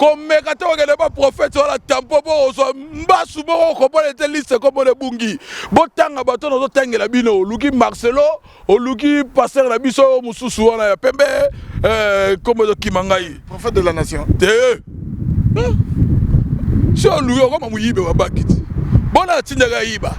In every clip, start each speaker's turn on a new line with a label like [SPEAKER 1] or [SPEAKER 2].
[SPEAKER 1] Comme quand on regarde pas prophète sur la tampo pour mbasu pour comprendre les listes comme les bungi. Botanga bato no tanga la bino, luki Marcelo, o luki passer la biso mususu wana ya pembe comme le Kimangai.
[SPEAKER 2] Prophète de la nation.
[SPEAKER 1] Si on lui comme muyibe wa bakiti. Bona tindaga yiba.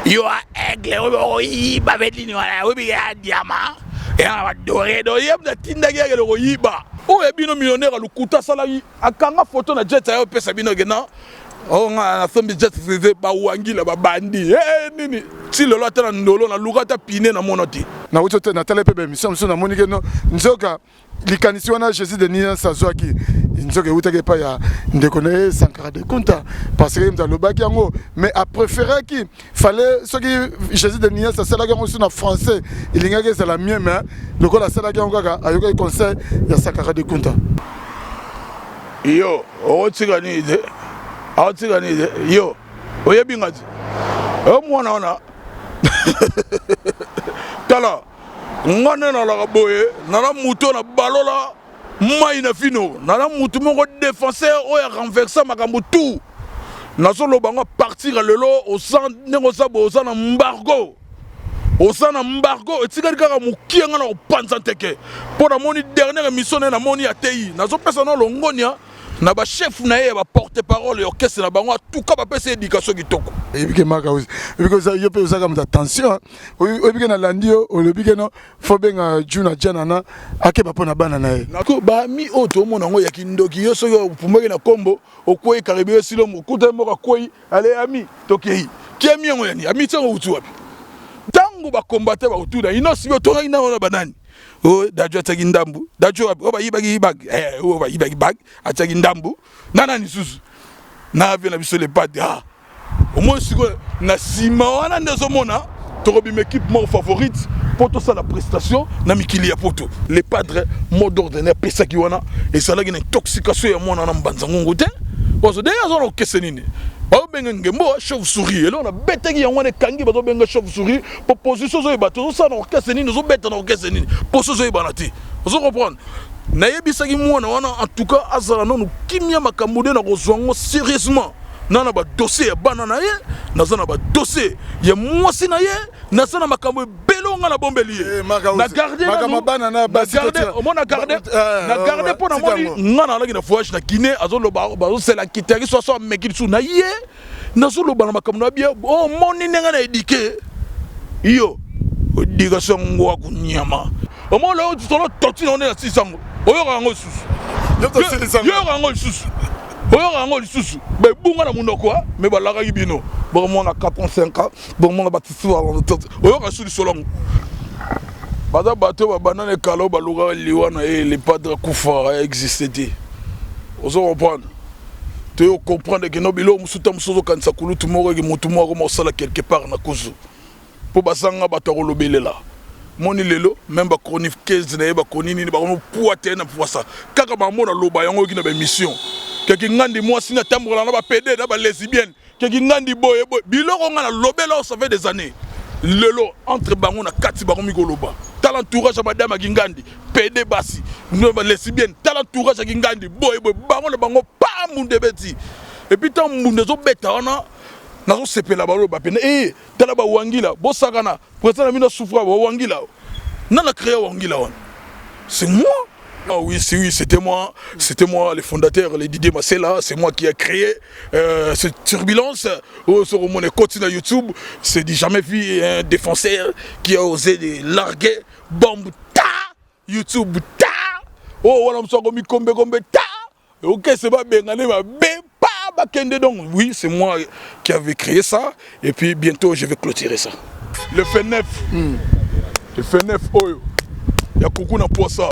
[SPEAKER 1] Yo a aigle o yiba bedini wala o bi ya diamant. Et on va dorer do yem na tindaga le yiba. O ebino millionnaire lukuta salari akanga photo na jet ayo pesa bino gena. On a fait des jet privé ba wangila ba bandi. Nini si le lot na ndolo na lugata pine na monoti.
[SPEAKER 2] Na utote na tele pe mission na monike no nzoka likanisi wana Jésus de Nia Sazwaki nzoka utake pa ya ndekone Sankara de Kunta parce que dans le baki yango mais a préféré qui fallait ce qui Jésus de Nia ça c'est la gamme sur français il y a que c'est la mienne mais le quoi la c'est la gamme kaka ayoka conseil ya Sankara de Kunta
[SPEAKER 1] yo otiganide yo oyebingati mwana wana tala ngane na la boye na la muto na balola mai na fino na la mutu moko défenseur o ya renverser makambo tout na solo bango partir lelo au sang nengo sabo au sang na embargo etikali kaka mukienga na opanza teke pour na moni dernière mission na moni atei na zo pesa na longonia na ba chef na ye ba porte parole yo kese na bango tout ka ba pesa éducation kitoko
[SPEAKER 2] et puis que maka aussi et puis que ça yo pe usaka mta attention et puis que na landio o le puis que no fo benga juna jana na akeba pona bana na ye
[SPEAKER 1] nako ba mi oto mona ngo ya kindoki yo so yo pumaki na kombo okoi karibio silo mokuta moko koi ale ami tokei kiami ngo yani ami tsango utu wapi tango ba combattre ba utu na ino sibo tonga ina wana banani o dajo ataki ndambu dajo oba yibagi bag oba yibagi bag ataki ndambu nana ni susu na vient na biso le pas au moins siko na sima wana ndezo mona to bi équipe mon favorite pour tout ça la prestation na mikili ya poto les padres mot d'ordre na pesa ki wana et ça là une intoxication ya mona na mbanza ngongo te parce que déjà on kese nini ba benga ngembo chauve-souris et là on a bête ki yango ne kangi ba benga chauve-souris pour position zo bato ça na kese nini zo bête na kese nini position zo banati vous comprendre na yebisaki mwana wana en tout cas azala non kimia makambo na kozwango sérieusement nana ba dossier ya bana na ye nazana ba dossier ya mwasi na ye nazana makambo belonga na bombeli na garder
[SPEAKER 2] makama bana na ba
[SPEAKER 1] na garder pour na moni ngana la na voyage na Guinée azolo ba c'est la kitari so mekili su na ye nazolo bana makambo na bia oh moni nenga na éduquer yo éducation ngwa kunyama o mo lo tolo toti na na sisango oyo rango susu yo rango susu oyo rango lisusu be bunga na munoko me balaka yibino bon moi na 4 ans 5 ans bon moi batisu oyo ka suli solongo bada bato ba banane kalo baluga liwana et les padres kufa existait ozo comprendre tu comprendre que no bilo musuta musozo kanisa kulutu moko ke mutu moko mo sala quelque part na kuzu po basanga bato ko lobelela moni lelo même ba chronique 15 na ba konini ba no poate na poisa kaka ba mona loba yango ki na ba mission keki ngandi mwasi na tambola na ba PD na ba lesbienne keki ngandi boye biloko nga na lobela ça fait des années lelo entre bango na kati bango mikoloba talent entourage à madame Gingandi PD basi no ba lesbienne talent entourage à Gingandi boye bango na bango pa munde beti et puis tant munde zo beta wana nazo sepela balo ba pena tala ba wangila bosakana président na mino souffra ba wangila nana créé wangila wana c'est moi. Ah oui, c'était moi le fondateur, le Didier Massela, c'est moi qui ai créé cette turbulence. Sur mon côté sur YouTube, c'est dit jamais vu un défenseur qui a osé de larguer bombe ta YouTube ta. Oh voilà, on combi combe ta. Ok, c'est pas bien, allez ma pas kende donc. Oui, c'est moi qui avait créé ça et puis bientôt je vais clôturer ça. Le fait 9. Le fait 9 oyo. Ya coucou na poisa.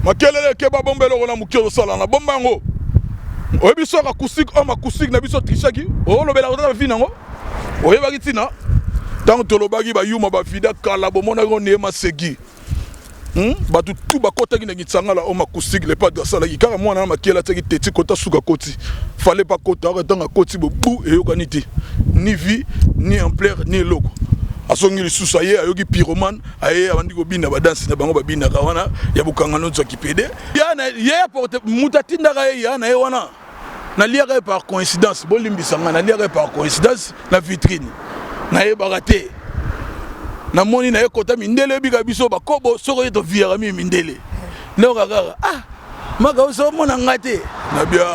[SPEAKER 1] Makelele ke ba bombelo na mukiro sala na bombango oyebiso acoustique acoustique na biso trishaki o lobela ko ta fina ngo oyebaki tina tant to lobaki ba yuma ba fida kala bomona ko ne masegi batu tu ba kota ki ngi tsanga la acoustique le pas de sala ki kaka mwana na makela teki teti kota suka koti fallait pas kota retanga koti bo bu e yokaniti ni vie ni ampleur ni logo asongi lisusu aye ayoki pyromane aye abandi kobina badansi na bango babinaka wana ya bokangano nzo kipede ye aporte mutu atindaka ye ya na ye wana naliaka ye par coïncidence bolimbisanga naliaka ye par coïncidence na vitrine nayebaka te namoni na ye kota mindele ebika biso bakobo soko ye toviyaka mi mindele neoka kaka maka osomona nga te nabia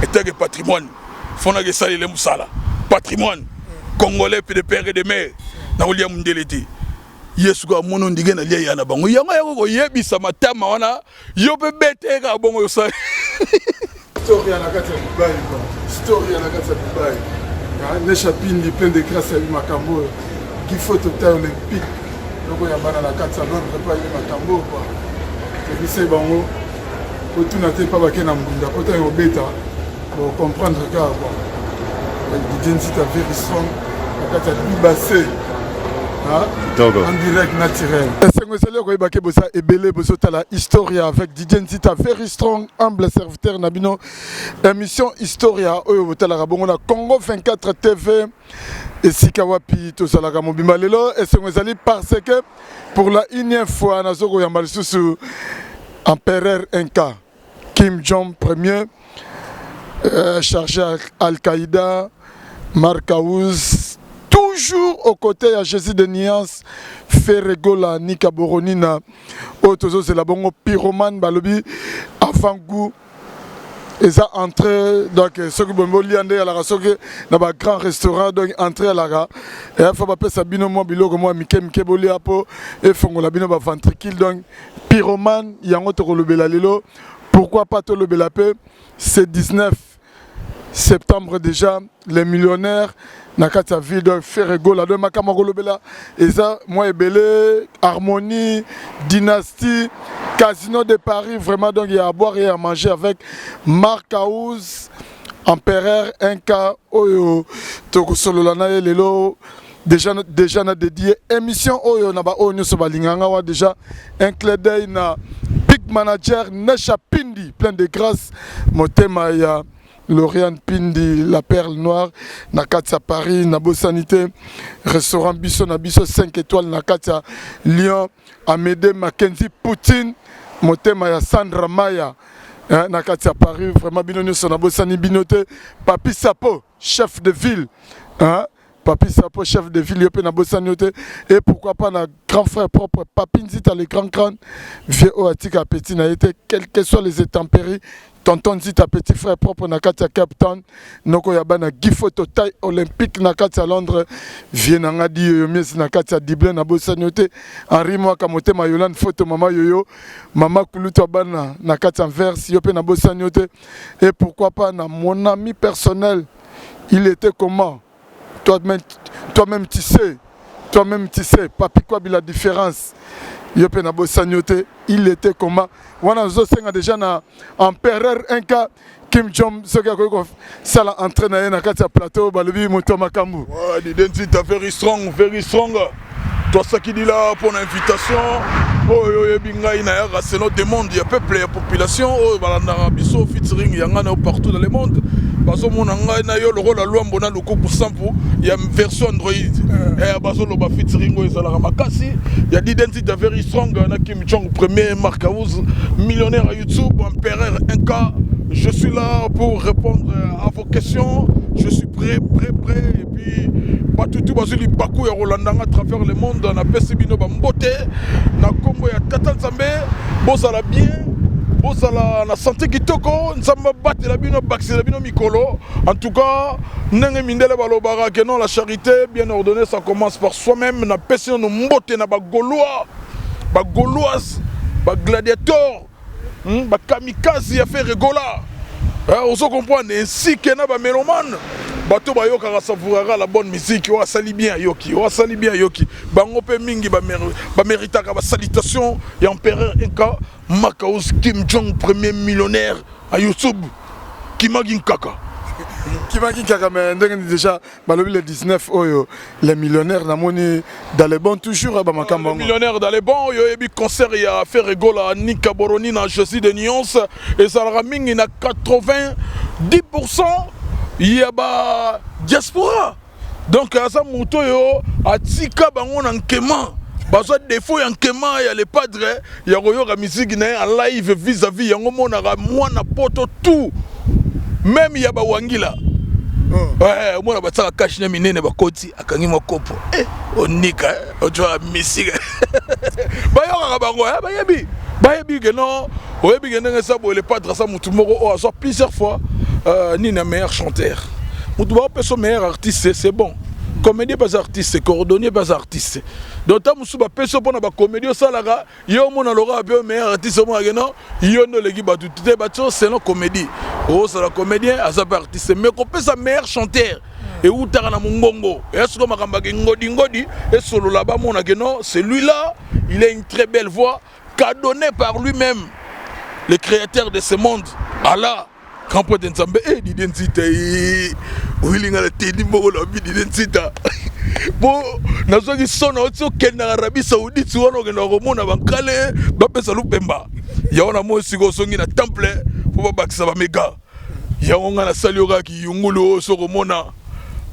[SPEAKER 1] etake patrimoine fondaka esalele mosala patrimoine congolais puis de père et de mère na olia mundele te yesu ka mono ndige na lia yana bango yango yako ko yebisa matama wana yo pe bete ka bongo yo sa
[SPEAKER 2] story na kati ya Dubai quoi story na kati ya Dubai ne chapine plein de grâce à makambo qui faut total olympique donc ya bana na kati ya Londres pas ile makambo quoi et c'est bango otuna te pa bakena mbunda kota yo beta pour comprendre que quoi l'identité very strong akata libase en direct naturel sengoseli okoyebake bosa ebele bozotala Historia avec Didier Nzita very strong humble serviteur na bino émission Historia oyo botalaka bongo na Congo 24 TV esika wapi tozalaka mobimba lelo esengoseli parce que pour la unième fois nazoko yamba lisusu empereur Inca Kim Jong Ier chargé Al-Qaïda Marcaouz, toujours aux côtés de Jésus de Niance, Ferregola, Nika Boronina, Otozo, c'est la bongo pyromane, Balobi, avant goût, et ça entré, donc, ceux qui vont liander à la race, dans un grand restaurant, donc, entré à la race, et il faut pas Sabino, moi, Bilo, moi, Mike Boliapo, et Fongo, la Bino, ventricule, donc, pyromane, Yango Toro le Belalilo, pourquoi pas tout le Belapé, c'est 19 septembre déjà, les millionnaires, Nakata ville de Ferregola, de Makamagolobela, et ça, moi et Belé, Harmonie, Dynastie, Casino de Paris, vraiment, donc il y a à boire et à manger avec Marcaouz, Empereur, Inca, Oyo, Tokosololana et Lelo, déjà n'a dédié émission Oyo, Naba Oyo, Sobalinganga, déjà un clé d'œil, na Big Manager, Nesha Pindi, plein de grâce, Motema, il y a Lauriane Pindi, la perle noire, Nakatsa Paris, Nabo Sanité, restaurant Bisso, Nabisso 5 étoiles, Nakatsa Lyon, Amédée Mackenzie Poutine, Motema ya Sandra Maya, Nakatsa Paris, vraiment Binonio Nabo Sani Binote, Papi Sapo, chef de ville, Papi Sapo, chef de ville, Yopé Nabo Saniote, et pourquoi pas notre grand frère propre, Papi Nzita, le grand crâne, vieux Oatika Petit, n'a été, quels que soient les intempéries, tonton Nzita petit frère propre Nakatia Cape Town noko yabana gifoto taille olympique Nakatia Londres vienanga di yomies Nakatia Dible na bosanyote Henri Mwaka Motema Yolande photo mama yoyo mama Kuluto bana Nakatia Verse yope na bosanyote et pourquoi pas na mon ami personnel il était comment toi-même tu sais papi quoi la différence Yopé na bosanyote il était comment wana zo senga déjà na empereur Inca Kim Jong soka ko sala entraîner na kati ya plateau balobi moto makambu
[SPEAKER 1] l'identité very strong toi ça qui dit là pour l'invitation bingai na ya c'est notre demande il y a peuple et population balanda biso featuring yanga partout dans le monde baso monanga na yo le rôle la loi mbona loko pour sample il y a version Android et baso lo ba featuring ça la makasi il y a l'identité very strong na Kim Jong premier Marcaouz millionnaire à YouTube empereur Inca je suis là pour répondre à vos questions je suis prêt et puis pas tout bazuli baku ya Rolandanga à travers le monde na pesibino ba mbote na Congo ya Tata Nzambe bozala bien bozala na santé kitoko nzamba batela bino baxela bino mikolo en tout cas ndenge mindele balobaka que non la charité bien ordonnée ça commence par soi-même na pesino no mbote na ba gaulois ba gauloise ba gladiateur ba kamikaze ya Ferregola on se comprend ainsi que na ba mélomane bato bayokaka savourera la bonne musique o asali bien yoki bango pe mingi ba méritaka ba salutation ya empereur Inca Marcaouz Kim Jong premier millionnaire à YouTube Kimagi Nkaka
[SPEAKER 2] mais déjà balobi le 19 oyo les millionnaires namoni dans les bons toujours ba makambo
[SPEAKER 1] les millionnaires dans les bons yo ebi concert ya Ferregola Nika Boronina Jésus de Nuance et ça la mingi na 90% il y a ba diaspora Donc asa moto yo atika bango na nkema. Bazo défaut ya nkema ya les padres ya koyoka musique na en live vis-à-vis yango monaka mwana poto tout. Même ya ba wangila. Ouais, mwana bataka cash na minene bakoti akangi makopo. Onika ojoa musique. Bayoka bango bayebi que non, oyebi que ndenge ça bo les padres ça mutu moko o aso plusieurs fois ni na meilleur chanteur. Mutu ba peso meilleur artiste c'est bon. Comédien pas artiste, cordonnier pas artiste. Donc ta musu ba peso pona ba comédien salaga, yo mona lora bien meilleur artiste mo ageno, yo no legi ba tout ba to c'est non comédie. Oh c'est la comédien, asa pas artiste, mais qu'on peut sa meilleur chanteur. Et où t'as na mungongo, est-ce que makamba ngodi ngodi et solo là-bas mon ageno, celui-là, il a une très belle voix qu'a donné par lui-même le créateur de ce monde. Allah quand peut Nzambe d'identité wilinga la teni moko la bi d'identité bon nazoki sona otso kenda Arabie Saoudite wana okenda komona bankale bapesa lupemba yawo na mo siko songi na temple po babakisa bamega yawo nga na sali okaki yungulu so komona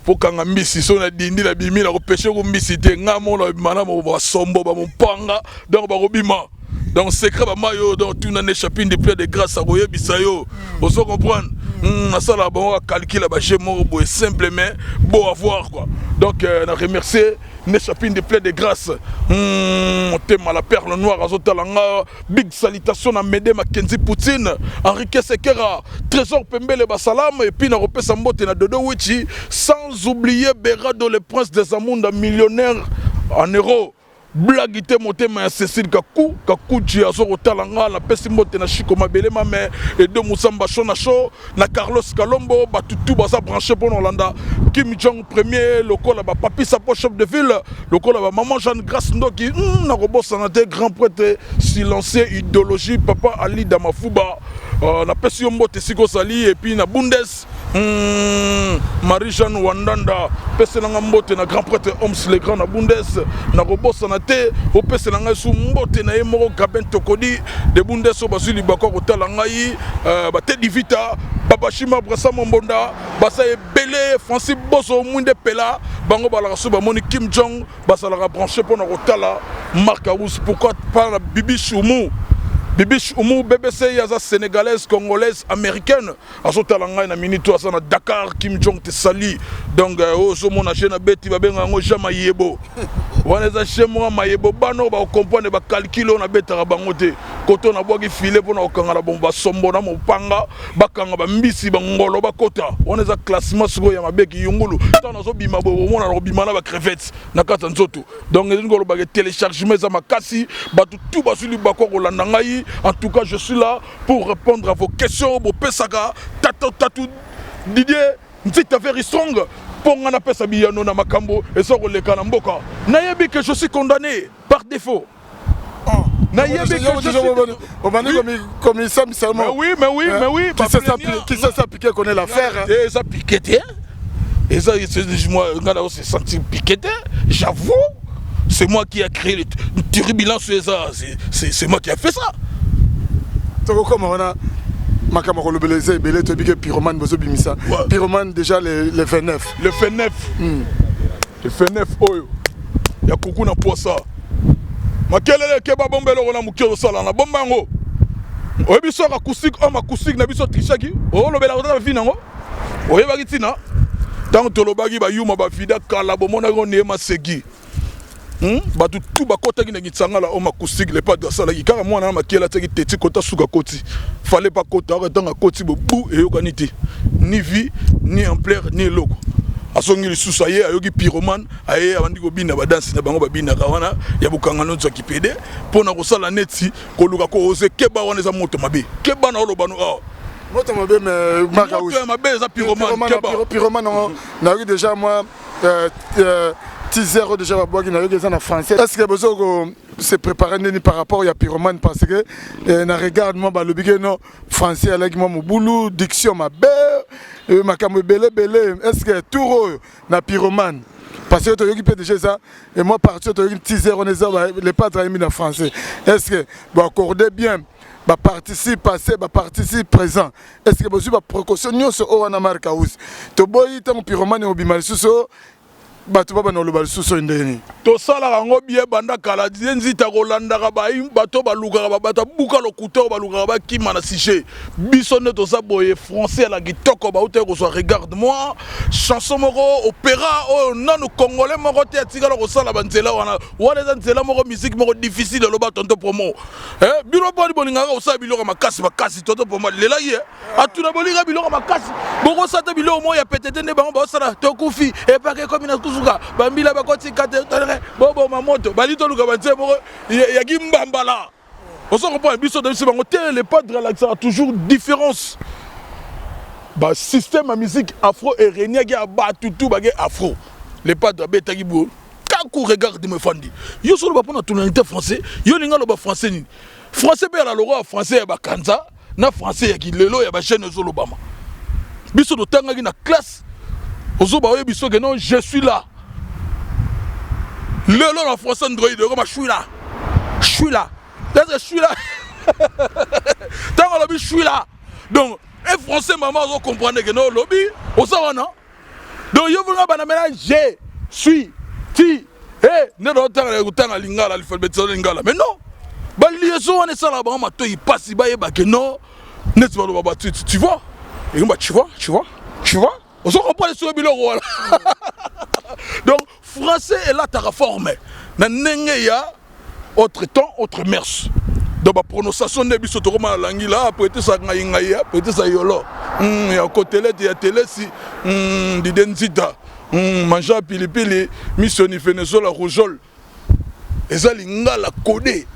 [SPEAKER 1] po kanga mbisi so na dindi na bimi na kopeshe ko mbisi te nga mona mana mo basombo ba mpanga donc ba kobima. Donc secret ba mayo donc tout na échappé de plein de grâce à Boye Bisayo. On se comprendre. Na sala bon calculer ba jemo bo simplement beau à voir quoi. Donc na remercier n'échappé de plein de grâce. Thème la perle noire azotalanga big salutation à Médé Mackenzie Poutine, Enrique Sekera, Trésor Pembele Basalam et puis na repesa mbote na Dodo Wichi sans oublier Berado le prince des Amunda millionnaire en euros. Blagité motema ya Cécile Kakou tu azo rotalanga la pesi mote na Chiko Mabele mame et de Musamba Shona Show na Carlos Kalombo batutu baza branché pour Hollanda Kim Jong premier lokola ba papi sa chef de ville lokola ba maman Jeanne Grace Ndoki na robosa na te grand prêtre silencieux idéologie papa Ali Damafuba na pesi mbote siko sali et puis na Bundes Marie-Jeanne Wandanda pesi na mbote na grand prêtre Homs le grand na Bundes na robosa na te o pese na ngai su mbote na ye moko Gabin Tokodi de Bundeso bazuli bako kotala ngai ba te divita babashima brasa mombonda basa ebele Francis Boso mwinde pela bango balaka so ba moni Kim Jong basala branché pour na kotala Marc Aous pourquoi pas na Bibi Choumou BBC yaza sénégalaise, congolaise, américaine. Azotala ngai na minito asa na Dakar Kim Jong te sali. Donc so mona jena beti ba benga ngo jama yebo. Wana za chemo mayebo bano ba comprendre ba calculer na betara bango te. Koto na bogi filer pona okanga bomba sombo na mopanga bakanga ba mbisi ba ngolo ba kota. Wana za classement suko ya mabeki yungulu. Tana zo bima bo mona ro bima na ba crevettes na kata nzoto. Donc ngolo ba téléchargement za makasi ba tout ba suli ba ko landa ngai. En tout cas, je suis là pour répondre à vos questions. Pesaka, Tatou, Didier, Nzita Very Strong, pour qu'on appelle ça Biyano na Makambo et ça le Kanamboka. Nayebi que je suis condamné par défaut. Nayebi que je suis condamné. Mais oui.
[SPEAKER 2] Qui s'est appliqué connaît l'affaire.
[SPEAKER 1] Et ça piqueté. Et ça, moi, c'est senti piqueté. J'avoue. C'est moi qui ai créé le turbulence, c'est moi qui ai fait ça.
[SPEAKER 2] Comment on a Makamako le belezé, belé te bique pyromane bozo bimisa. Pyromane déjà le 29.
[SPEAKER 1] Le 29. Le 29 oyo. Ya kuku na posa. Makelele ke ba bombelo na mukiro sala na bombango. Oyebiso acoustique homme acoustique na biso trichaki. O lo bela na vi nango. Oyebaki tina. Tant tolobaki ba yuma ba vida kala bomona ngo nema segi. Batu tout bakota qui n'exisanga la homme acoustique les pas de ça là car moi na makiela teki teti kota suka koti fallait pas kota dans a koti bobu et yokanité ni vie ni ampleur ni logo asongi le sousaye ayoki pyromane aye abandi ko bina ba danse na bango ba bina kawana ya bukanga no tsaki pede pona ko sala neti ko luka ko ose keba wana za moto mabe keba na lo banu
[SPEAKER 2] moto mabe mais Marc Aous
[SPEAKER 1] moto mabe za
[SPEAKER 2] pyromane na eu déjà moi 10 déjà qui n'a eu en français. Est-ce que vous se préparer par rapport à pyromane parce que na regarde moi le big non français avec moi mon boulot diction ma belle ma cam belé est-ce que tout na pyromane parce que tu occupé déjà ça et moi partir tu 10 les pas mis en français. Est-ce que vous accordez bien ba participe passé ba participe présent est-ce que vous avez précaution sur Owana Marc Aous to boy tant pyromane au bimal so bato baba na loba suso ndeni
[SPEAKER 1] to sala rango bien banda kala nzita kolanda ka ba bato baluka ba bata buka lokuto baluka ba kima na siche biso ne to sa boye français la kitoko ba uté ko so regarde moi chanson moko opéra o nanu congolais moko te atikala ko sala banzela wana nzela moko musique moko difficile loba tonto promo biro boni bolinga ko sa biloko makasi tonto promo lela ye atuna bolinga biloko makasi boko sa ta biloko mo ya petete ne bango ba sala to kufi e pa ke comme na kusuka bambila ba koti kate bobo mamoto balito luka banze moko ya gimbambala on se comprend biso de ce bango les pas de relaxer toujours différence ba système à musique afro et renia qui a battu tout bagé afro les pas de beta qui bo quand regarde me fandi yo solo ba pona tonalité français yo linga lo ba français ni français be la loro français ya ba kanza na français ya kilelo ya ba chaîne zo lo bama biso do tanga na classe ozo ba yo biso que non je suis là. Le long en français Android, je suis là. Je suis là. Je suis là. Tant que je suis là. Donc, un français, maman, vous comprenez que non, lobby, on s'en va, non? Donc, je vous dis, je suis, ti, ne pas temps lingala, l'alphabet lingala. Mais non. Bah, liaison, on est ça là-bas, il passe, il va que non. Tu vois? Et tu vois? On s'en comprend les souris, donc, français est là, tu as reformé. Na nengeya, autre temps, autre mers. Donc, la prononciation de biso toroma langi là, après ça ngaïa, après ça yolo. Ya côté là, ya télé si, d'identita. Manja pilipili, missioni Venezuela rougeole. Et ça, l'ingala codé.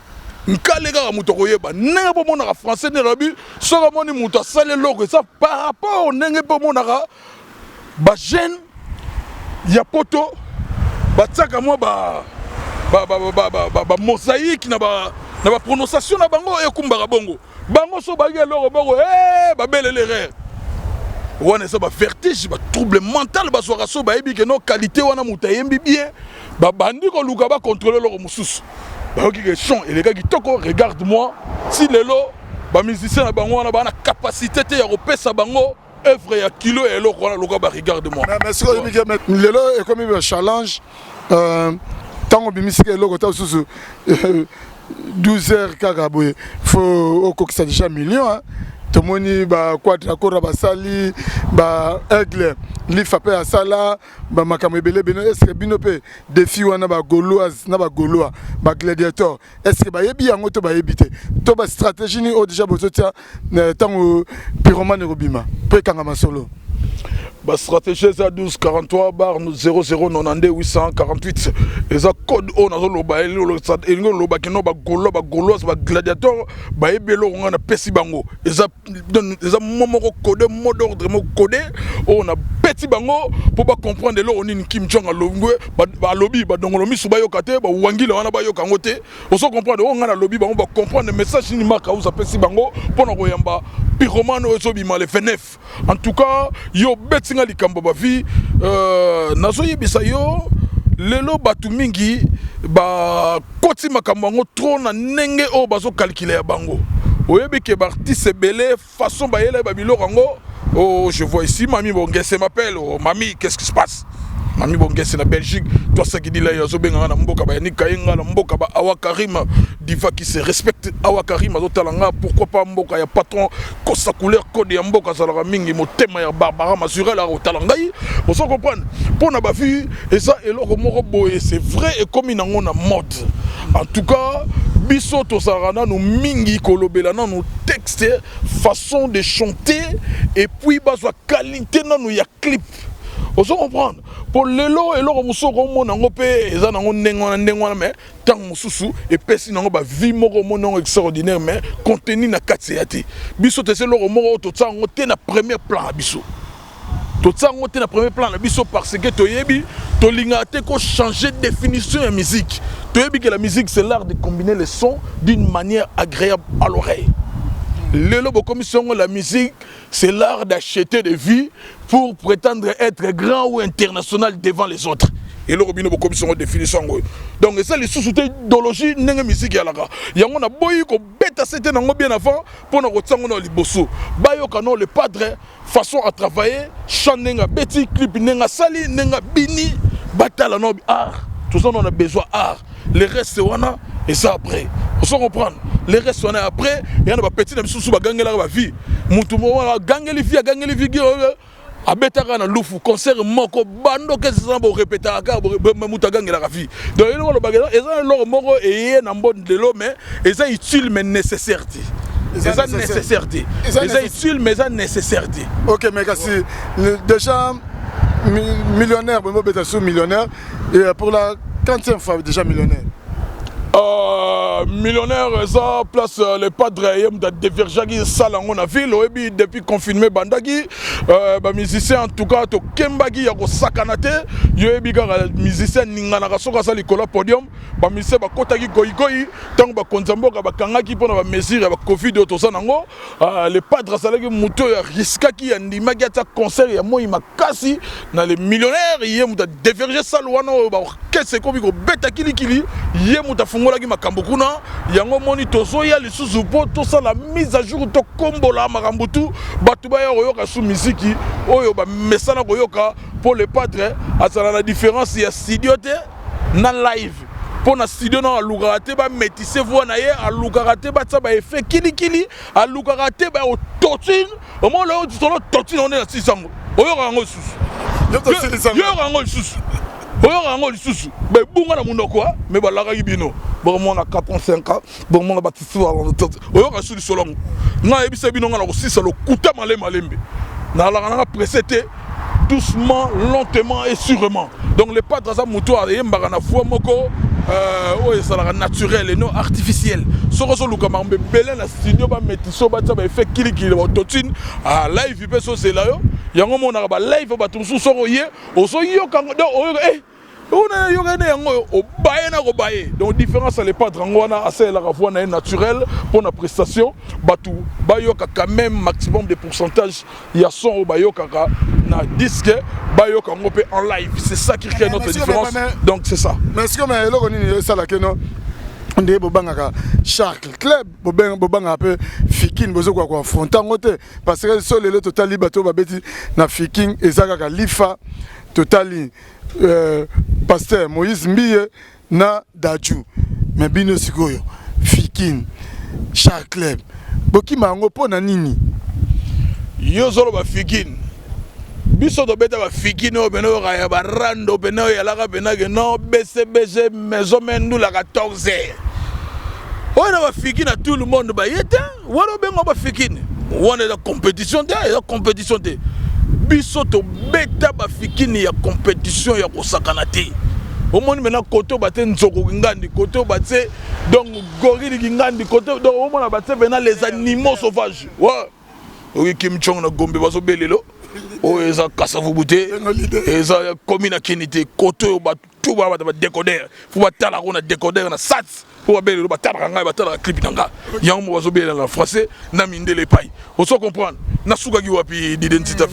[SPEAKER 1] Nkalega mutokoyeba. Nenga po monaka français ne rabi, sora moni muta sale logo. Ça par rapport au nenga po monaka, ba jeune, ya poto. Batsaka moi ba mosaïque na ba prononciation na bango e kumbara bongo bango so ba loro bongo ba belle l'erreur wana ça ba vertige ba trouble mental ba soka so ba ebi que no qualité wana mutayembi bien ba bandi ko luka ba contrôler loro mususu ba oki que chant et les gars qui toko regarde moi si lelo ba musicien na bango wana ba na capacité te ya repesa bango œuvre ya kilo et le roi ba regarde moi
[SPEAKER 2] mais ce que lelo est comme un challenge tant on bimisike le côté sous 12 heures kagaboye faut au ça déjà millions hein tout le monde ba quadra ba sali ba aigle li fape à sala ba makamebele beno est-ce que binope défi wana ba gauloise na ba gaulois ba gladiateur est-ce que ba yebi yango to ba yebite to ba stratégie ni o déjà bozotia tant pyromane robima pe kanga masolo
[SPEAKER 1] ba stratégie za 12 43 bar 00 92 848 eza code o nazo loba elingo loba kino ba gauloise ba gladiateur ba ebelo ngana pesi bango eza momoko code mot d'ordre mo code o na petit bango pour ba comprendre lo onini Kim Jong alongwe ba lobby ba dongolo misu ba yokate ba wangila wana ba yokango te o so comprendre o ngana lobby bango ba comprendre message ni marka ou za pesi bango pona ko yamba pyromane o so bima le fenef en tout cas yo betinga likambo ba vie nazo yebisa yo lelo batu mingi ba koti makambo ngo trop na nenge o bazo calculer bango oyebi ke ba artiste belé façon ba yele ba biloko ngo oh je vois ici Mami Bongesse m'appelle oh Mami qu'est-ce qui se passe Mami Bongesse na Belgique toi ça qui dit là yazo benga na mboka ba ni kainga na mboka ba Awa Karim diva qui se respecte Awa Karim azotalanga pourquoi pas mboka ya patron kosa couleur code ya mboka zalaka mingi motema ya Barbara Mazurel a otalangai on se comprendre pour na ba vie et ça eloko moko boye c'est vrai et comme inango na mode en tout cas biso to sarana no mingi kolobela na no texte façon de chanter et puis bazwa qualité na no ya clip on se comprendre pour lelo eloko musoko mona ngo pe eza nango ndengwana mais tant mususu et pesi nango ba vie moko monongo extraordinaire mais contenu na katseyati biso te loko moko to tsango te na premier plan biso to tsango te na premier plan na biso parce que to yebi to linga te ko changer définition ya musique to yebi que la musique c'est l'art de combiner les sons d'une manière agréable à l'oreille. Lelo commission la musique c'est l'art d'acheter des vies pour prétendre être grand ou international devant les autres. Et le robino commission définition donc ça les sous idéologie n'engue musique ya laka yango na boyi ko beta c'était nango bien avant pour na kotsango na liboso bayo kano le padre façon à travailler chanenga beti clip nenga sali nenga bini batala no art tout ça on a besoin art le reste wana et ça après on se comprendre le reste on est après il y a des petits na biso ba gangela ba vie mutu mo gangeli vie abetaka na lufu concert moko bando que ça bo répéter aka mutu gangela ka vie donc il lo bagela eza lo moko et na mbon de l'eau mais eza utile mais nécessaire. C'est ça nécessaire. C'est utile mais ça nécessaire.
[SPEAKER 2] OK mais si déjà millionnaire, millionnaire et pour la 40e fois déjà millionnaire.
[SPEAKER 1] Millionnaire, ça place les padres de Deverjagi Salango na ville et depuis confinement bandagi musicien en tout cas to kembagi ya ko sakanate yoebi ka musicien ningana ka soka sali kola podium ba musicien ba kotaki goigoi tant ba konzambo ka ba kangaki pona ba mesure ba covid to sanango les padres salaki muto ya riskaki ya ndimaki ata concert ya moi makasi na les millionnaires yé muta Deverjagi salwana ba kese ko biko beta kilikili yé muta fungola ki makambo kuna yango moni tozo ya lisusu po to sa la mise à jour to kombola makambutu batu ba yoka sou musique oyo ba mesana koyoka pour les padres asala la différence ya studio te na live pour na studio na alukate ba métissé voix na ye alukate ba tsa ba effet kili alukate ba totine au moins là tu solo totine on est na 600 oyo rango susu yo rango susu oyo rango lisusu ba bunga na munoko mais ba laka bino bon mon a 4 ans 5 ans bon mon a bâtissé oyo ka suli solongo na ebisa bino nga na ko sisa lo kuta malembe na la nga précédé doucement lentement et sûrement donc les padres za muto a yembaka na foi moko oyo ça naturel et non artificiel soko so luka mambe belé na studio ba metiso ba tsa ba effet kilikili ba totine a live pe so c'est là yo yango mona ba live ba tumsu soko ye oso yo kango do oyo on a donc différence à les padres on a assez la voix naturel pour la prestation batu bayoka quand même maximum de pourcentage il y a son bayoka na disque bayoka ngopé en live c'est ça qui crée notre différence donc c'est ça
[SPEAKER 2] mais est-ce que mais lo koni ça la keno ndé bobanga Charles Club bobanga un peu Fikin bozo kwa fontango te parce que so le total bato babeti na Fikin ezaka ka lifa totali pasteur Moïse Mbiye na Dadju mais bino sikoyo Fikin Charles Club boki mango pona nini
[SPEAKER 1] yo zolo ba Fikin biso do beta ba Fikin o beno ya ba rando beno ya la bena que non BCBG maison mendu la 14 on a ba Fikin à tout le monde ba yeta wala bengo ba Fikin on est la compétition de biso to beta ba Fikini ya compétition ya kosakana te au monde maintenant koto baté nzoko ngandi koto baté donc gorille ngandi koto donc au monde baté maintenant les animaux sauvages ouais oui Kim Chong na Gombe baso belelo o eza kasavu buté eza commune kinité koto ba tout ba décoder faut ba tala ko na décoder na sats pour belelo ba tala nga ba tala clip nanga yango baso belelo en français na mindele pay on se comprendre na suka ki wapi d'identité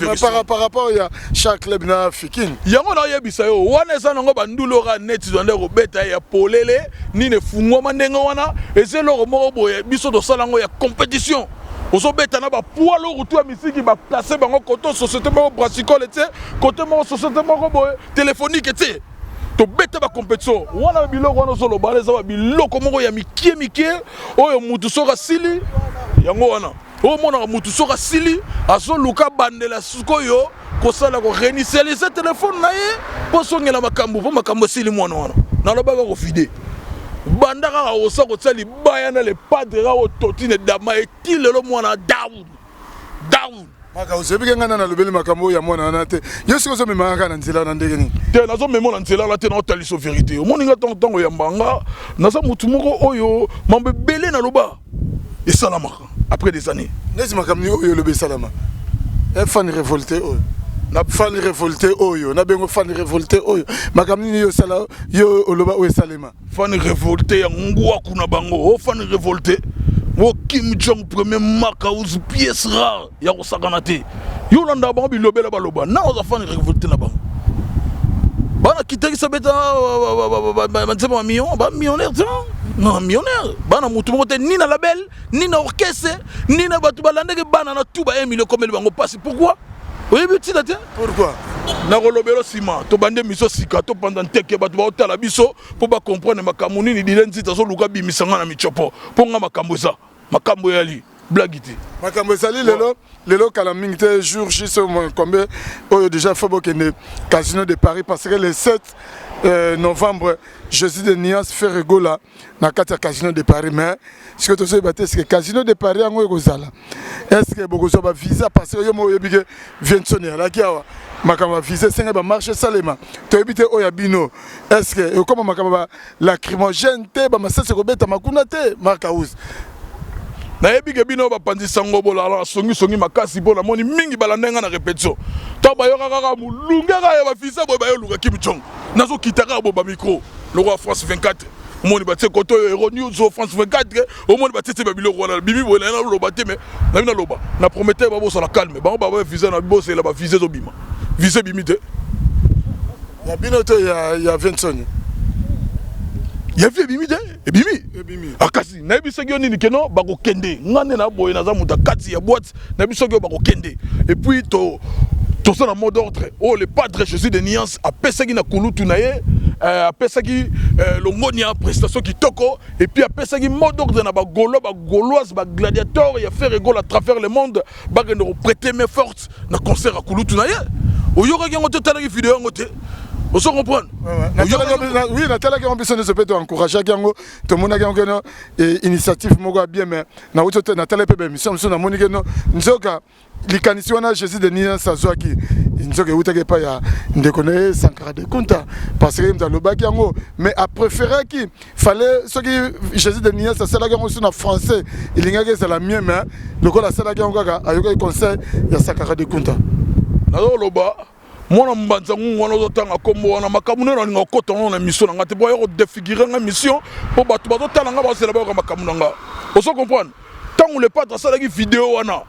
[SPEAKER 2] par rapport ya chaque club na Fikin
[SPEAKER 1] yango na yebisa yo wana eza nango bandulo ra net zonde ko beta ya polele ni ne fungo mandenga wana ezelo moko boye biso do salango ya compétition oso beta na ba poids lourd tout misiki ba placer bango koto société moko brassicole té côté moko société moko boye téléphonique té to beta ba compétition wana biloko wana solo baleza ba biloko moko ya mikie oyo mutu soka sili yango wana o mona mutu soka sili aso luka bandela sukoyo ko sala ko réinitialiser téléphone na ye po songela makambo sili mwana wana na lobaka ko fide bandaka ko sa ko tsali bayana le padre o totine dama et le mwana down
[SPEAKER 2] maka usebi ngana na lobeli makambo ya mwana wana te yesu ko so memanga na nzela na ndenge ni
[SPEAKER 1] te nazo memo na nzela la te na otaliso vérité o moninga tongo ya mbanga naza mutu moko oyo mambe belé na loba et salamaka après des années
[SPEAKER 2] nezi makamni oyo lobe salama fan révolté oyo na fan révolté oyo na bengo fan révolté oyo makamni yo sala yo oloba oyo salema
[SPEAKER 1] fan révolté ya ngwa kuna bango o fan révolté wo Kim Jong premier Makaouz pièce rare ya ko sakana te yo landa bango bilobela baloba na o fan révolté na bango bana kitaki sabeta ba million ba millionnaire non millionnaire bana mutu mote ni na label ni na orchestre ni na batu balande ke bana na tuba 1 million comme bango passe pourquoi oyebi tina te
[SPEAKER 2] pourquoi
[SPEAKER 1] nakolobela nsima tobande miso sika topanda nteke bato baotala biso mpo bacomprendre makambo nini dile nzita azoluka bimisanga na michopo mpo nga makambo eza makambo eyali blagi te
[SPEAKER 2] makambo ezali lelo kala mingi te jour juste combien oyo déjà faut bokende casino de Paris parce que le 7 novembre Jésus de Nias fait rigola na kati ya casino de Paris mais ce que tozo batté c'est que casino de Paris yango ekozala est-ce que bokozo ba visa parce que yo mo yebike Vincent ala kiawa makamba visa senga ba marché salema to ebité oya bino est-ce que comme makamba lacrymogène te ba masese ko beta makuna te marka house
[SPEAKER 1] nayebike bino bapanzisa ngo bolala songi makasi mpo namoni mingi balandenga na répétition to bayoka kaka mulungaka ya bafisa boye bayoluka kimichongo nazokitaka bo bamikro lokwa France 24 omoni batie koto oyo Hero News o France 24 omoni batie babiloko wana bimi boye na loba te me nabi na loba na prometteur babosala calme bango bavisa na bibosela bavise ezobima vise bimi te
[SPEAKER 2] ya bino to ya Vincent
[SPEAKER 1] ya vie bimi te ebimi akasi nayebi soki yo nini keno bakokende ngane na boye naza moto kati ya boîte nayebi soki yo bakokende et puis tosala mot d'ordre oh le padre Jésus de Nias apesaki na kulutu na ye apesaki longoni ya prestation kitoko et puis apesaki mot d'ordre na bagauloise bagladiateur ya faire égole à travers le monde bakende prêter main forte na concert à kulutu na ye oyokaki yango te talaki video yango te. On se comprend.
[SPEAKER 2] Oui, Nathalie qui a besoin de se faire encourager Gango, tout le monde a une initiative bien mais na autre Nathalie peut mission sur na monique no nzoka likanisiwana Jésus de Nias Sazwaki nzoka utake pa ya ndekone Sankara de Kunta parce que dans le bac yango mais a préféré qui fallait ce qui Jésus de Nias ça la gango sur na français il y a que c'est la mienne mais le ko la sala gango ayoka conseil ya Sankara de Kunta
[SPEAKER 1] na loba mwana mbanza ngwana ozotanga kombo wana makambo neno alinga okota na mission nanga te boya ko défigurer nga mission po bato bazotala nga basela ba makambo nanga oso comprendre tango le padre asala ki vidéo wana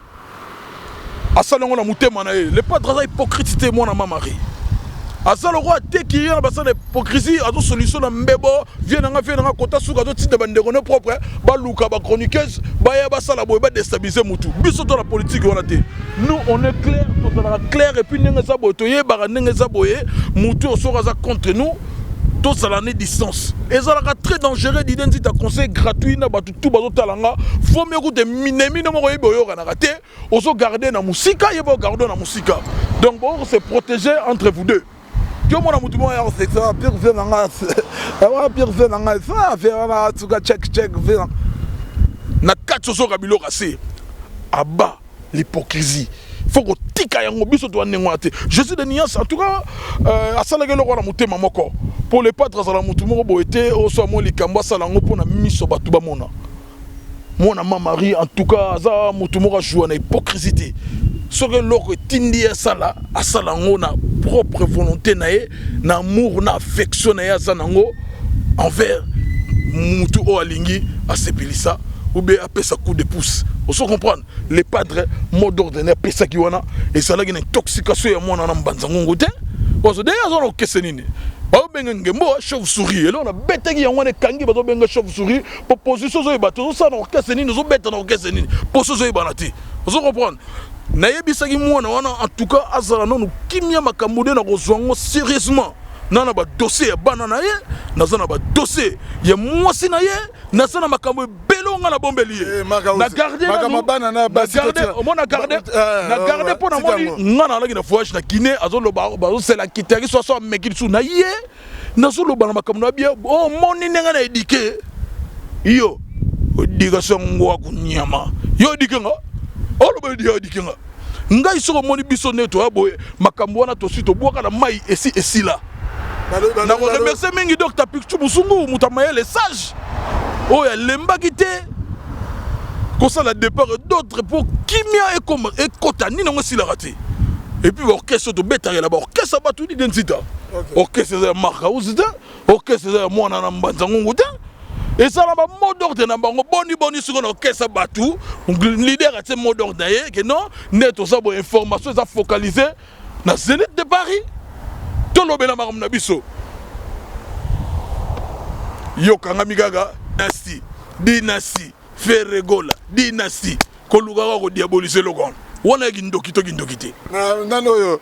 [SPEAKER 1] asala ngona mutema na ye le padre aza hypocrite te mwana mamari asala roi te ki yana basala hypocrisie azo solution na mbebo vienne nga kota suka azo tinde bandeko ne propre ba luka ba chroniqueuse ba ya basala boye ba déstabiliser mutu biso to la politique wana te nous on est clair totalaka clair et puis ndenge eza boye toyebaka ndenge eza boye mutu osoka aza contre nous tozala ne distance ezalaka très dangereux d'identité conseil gratuit na bato tout bazotalanga faut mieux que minemi moko yebe oyokanaka te ozo garder na musika yebe ogarder na musika donc bon se protéger entre vous deux. Yo mona mutu mo ya sexa pire ve nanga wa pire ve nanga fa fe wana tuka check ve na katso so kabilo kase aba l'hypocrisie faut que tika yango biso to anengwa te Jésus de Nias en tout cas asala ke lokona mutema moko pour les padres za la mutu moko boete o so mo likambo sala ngo pona miso batu ba mona Marie en tout cas za mutu moko joue na hypocrisie ce que l'autre tindi asala ngo na propre volonté na ye na amour na affection na ya zanango envers mutu o alingi asepelisa ou bien apesa coup de pouce on se comprendre les padres mot d'ordre na pesa ki wana et ça la une intoxication ya mwana na mbanza ngongo te parce que déjà on okese nini ba benga ngembo chauve-souris et là on a betaki ya wana kangi ba benga chauve-souris pour position zo bato ça na okese nini zo beta na okese nini position zo banati on se comprendre na yebisaki mwana wana en tout cas azala non kimia makambo de na kozwango sérieusement nana ba dossier ya bana na ye nazana ba dossier ya mwasi na ye nazana makambo belonga na bombeli na garder
[SPEAKER 2] makambo bana na basi
[SPEAKER 1] na garder pour na moni ngana alaki na voyage na Guinée azoloba bazo sela kiteri so mekili su na ye nazoloba na makambo na bien oh moni nenga na éduquer yo éducation ngwa kunyama yo éduquer nga oloba dia éduquer nga ngai soko moni biso neto aboye makambo wana to sito boka na mai esi la na ko remercier mingi Dr Picchu Musungu mutamaye les sages oh ya lemba kité ko ça la départ d'autres pour kimia et comme et kotani na ngosila raté et puis orchestre to betare là orchestre batu d'identité orchestre za marka uzita orchestre za mwana na mbanza ngunguta et ça là ba mot d'ordre na bango boni sur orchestre batu leader a ce mot d'ordre que non net ça bo information ça focaliser na Zénith de Paris tolobela makambo na biso yokanga migaga dynastie faire regola dynastie koluka ko diaboliser le gon wana gindoki to gindokité
[SPEAKER 2] nano yo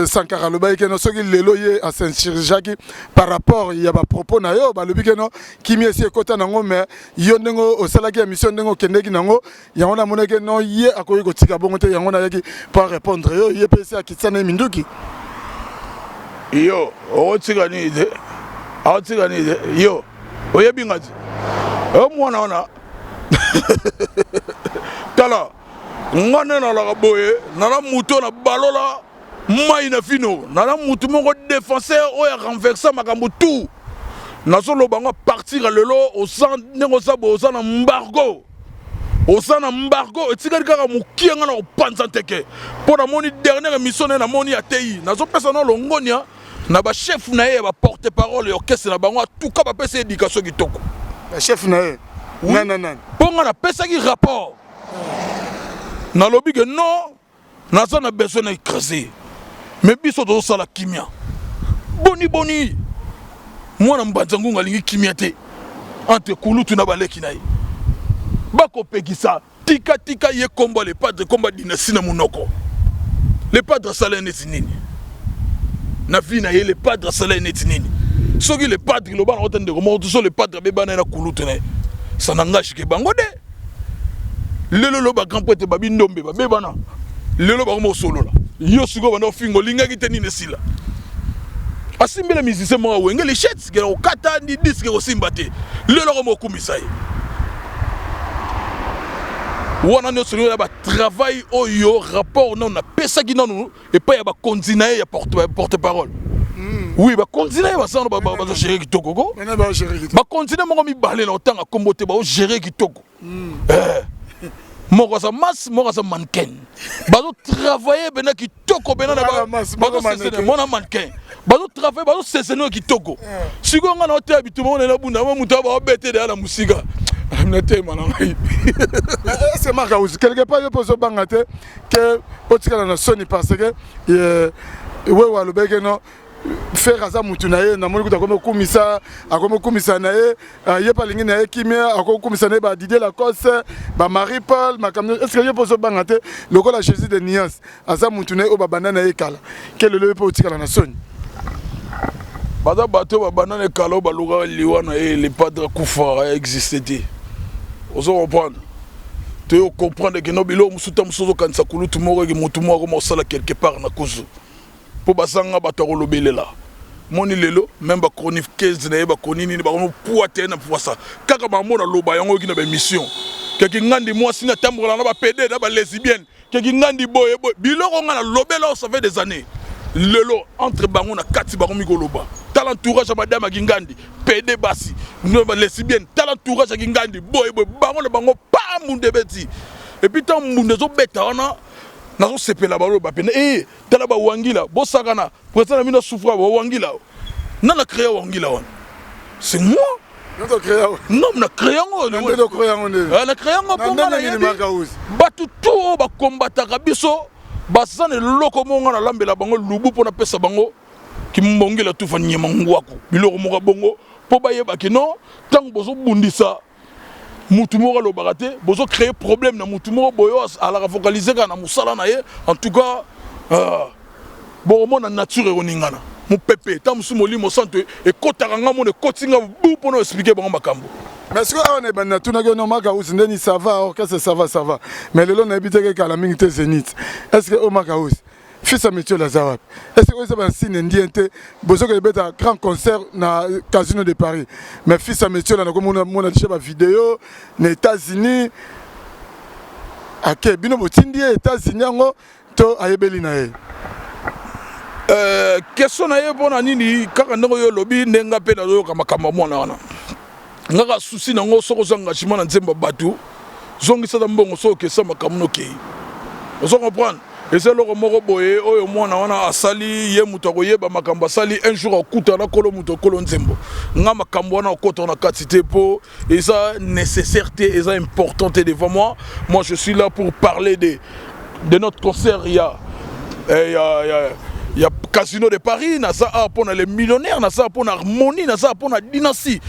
[SPEAKER 2] Sankara loba ke no soki lelo ye a Saint-Jacques par rapport il y a ba propos na yo ba lobi ke no kimi esi ekota nango mais yo ndengo osalaki émission ndengo kendeki nango yango na moneke no ye akoyi kotika bongo te yango na yaki pour répondre yo ye pesi akitsana minduki
[SPEAKER 1] yo otika ni de yo oyebi ngati o mwana wana tala ngane na la boye na la muto na balola maina fino na mutu moko défenseur oya renverser makambo tout nazolo bango partir lelo au sang nengo sabo au sang embargo etikali kaka mukianga na opanza teke pour na moni dernière émission na moni atei nazo pesa na longonia na ba chef na ye ba porte parole orchestre na bango tout ka ba pesa éducation kitoko
[SPEAKER 2] ba chef na ye non
[SPEAKER 1] ponga na pesa ki rapport na lobi que non nazo na besoin na écraser mais biso to sala kimia boni mwana mbanzangu ngalingi kimia te entre kulutu na baleki na ye bako pekisa tika ye komba le padre komba dynastie na munoko le padre sala neti nini na vie na ye le padre sala neti nini soki le padre lo bana otende ko mo so le padre be bana na kulutu na ça n'engage que bango de lelo lo ba grand prêtre babi ndombe ba be bana lelo ba mo solo la yo siko bana fingo linga ki tenine sila asimbele musicien mo wenge les chets ke o kata ni disque ko simbate lelo ko mo kumisa ye wana no solo la ba travail oyo rapport non na pesa ki nanu et pas ya ba continuer ya porte parole oui ba continuer ba sano ba gérer kitoko ko ba continuer mo mi balé na otanga kombote ba gérer kitoko moko sa mas moko sa mannequin bazo travailler bena kitoko bena na ba bazo sesene mona mannequin bazo travailler bazo sesene kitoko siko nga na hotel bitumo na bunda mo muto ba bete de la musique amnete manangai
[SPEAKER 2] c'est marqué aussi quelque part yo poso bangate que otika na soni parce que ouais wa lobeke no faire aza mutu na ye na moni kuta komo kumisa na ye ye palingi na ye kimia ako kumisa na ye ba Didier Lacoste ba Marie Paul makamno est-ce que ye poso bangate lokola Jésus de Nias aza mutu na ye o ba banana ye kala quel le po otika na soni
[SPEAKER 1] bada bato ba banana kala ba luga liwana e le padre kufa existé ozo comprendre tu comprendre que no bilo musuta musozo kanisa kulutu moko ke mutu moko mo sala quelque part na kuzu po basanga bato kolobelela moni lelo même ba chroniqueuse na ba konini ba no poate na poisa kaka ba mona loba yango ki na ba mission keki ngandi mwasi na tambola na ba PD na ba lesbienne keki ngandi boye biloko ngana lobela ça fait des années lelo entre bango na kati bango mikoloba talentourage madame Ngandi PD basi no ba lesbienne talentourage Ngandi boye bango na bango pa munde beti et puis tant munde zo beta ona nazo sepela balo ba pena tala ba wangila bosakana président mina souffra ba wangila nana créer wangila on c'est moi non na créer on na créer on pour moi batu tout ba combattre biso basane loko monga na lambela bango lubu pona pesa bango ki mbongela tu fa nyema ngwaku biloko moka bongo po ba yeba ki non tant bozo bundisa mutu moko lo bagate bozo créer problème na mutu moko boyo ala focaliser na musala na ye en tout cas bon mona nature oningana mu pepe tam sumoli mo santo e kotaranga mo ne kotinga bu pour nous expliquer bango makambo
[SPEAKER 2] mais est-ce que on est ben tout na no maka usindeni ça va orchestre ça va mais le long na habité que la minute Zénith est-ce que o maka fils à monsieur Lazare est-ce que vous avez un signe ndiente bozo que beta grand concert na Casino de Paris mais fils à monsieur là na comme on a déjà ba vidéo na États-Unis OK bino botindi États-Unis ngo to ayebeli na ye
[SPEAKER 1] question na ye bona nini kaka ndoko yo lobi ndenga pe na yo kama mwana wana ngaka souci nango soko engagement na nzemba batu zongisa da mbongo so ke sama kamuno ke ozo comprendre et c'est le moko boye oyo mwana wana asali ye muto koyeba makambo asali un jour okuta na kolo muto kolo nzembo nga makambo wana okota na katite po et ça nécessaire et ça important devant moi je suis là pour parler de notre concert il y a Casino de Paris na ça pour les millionnaires na ça pour harmonie na ça pour dynastie.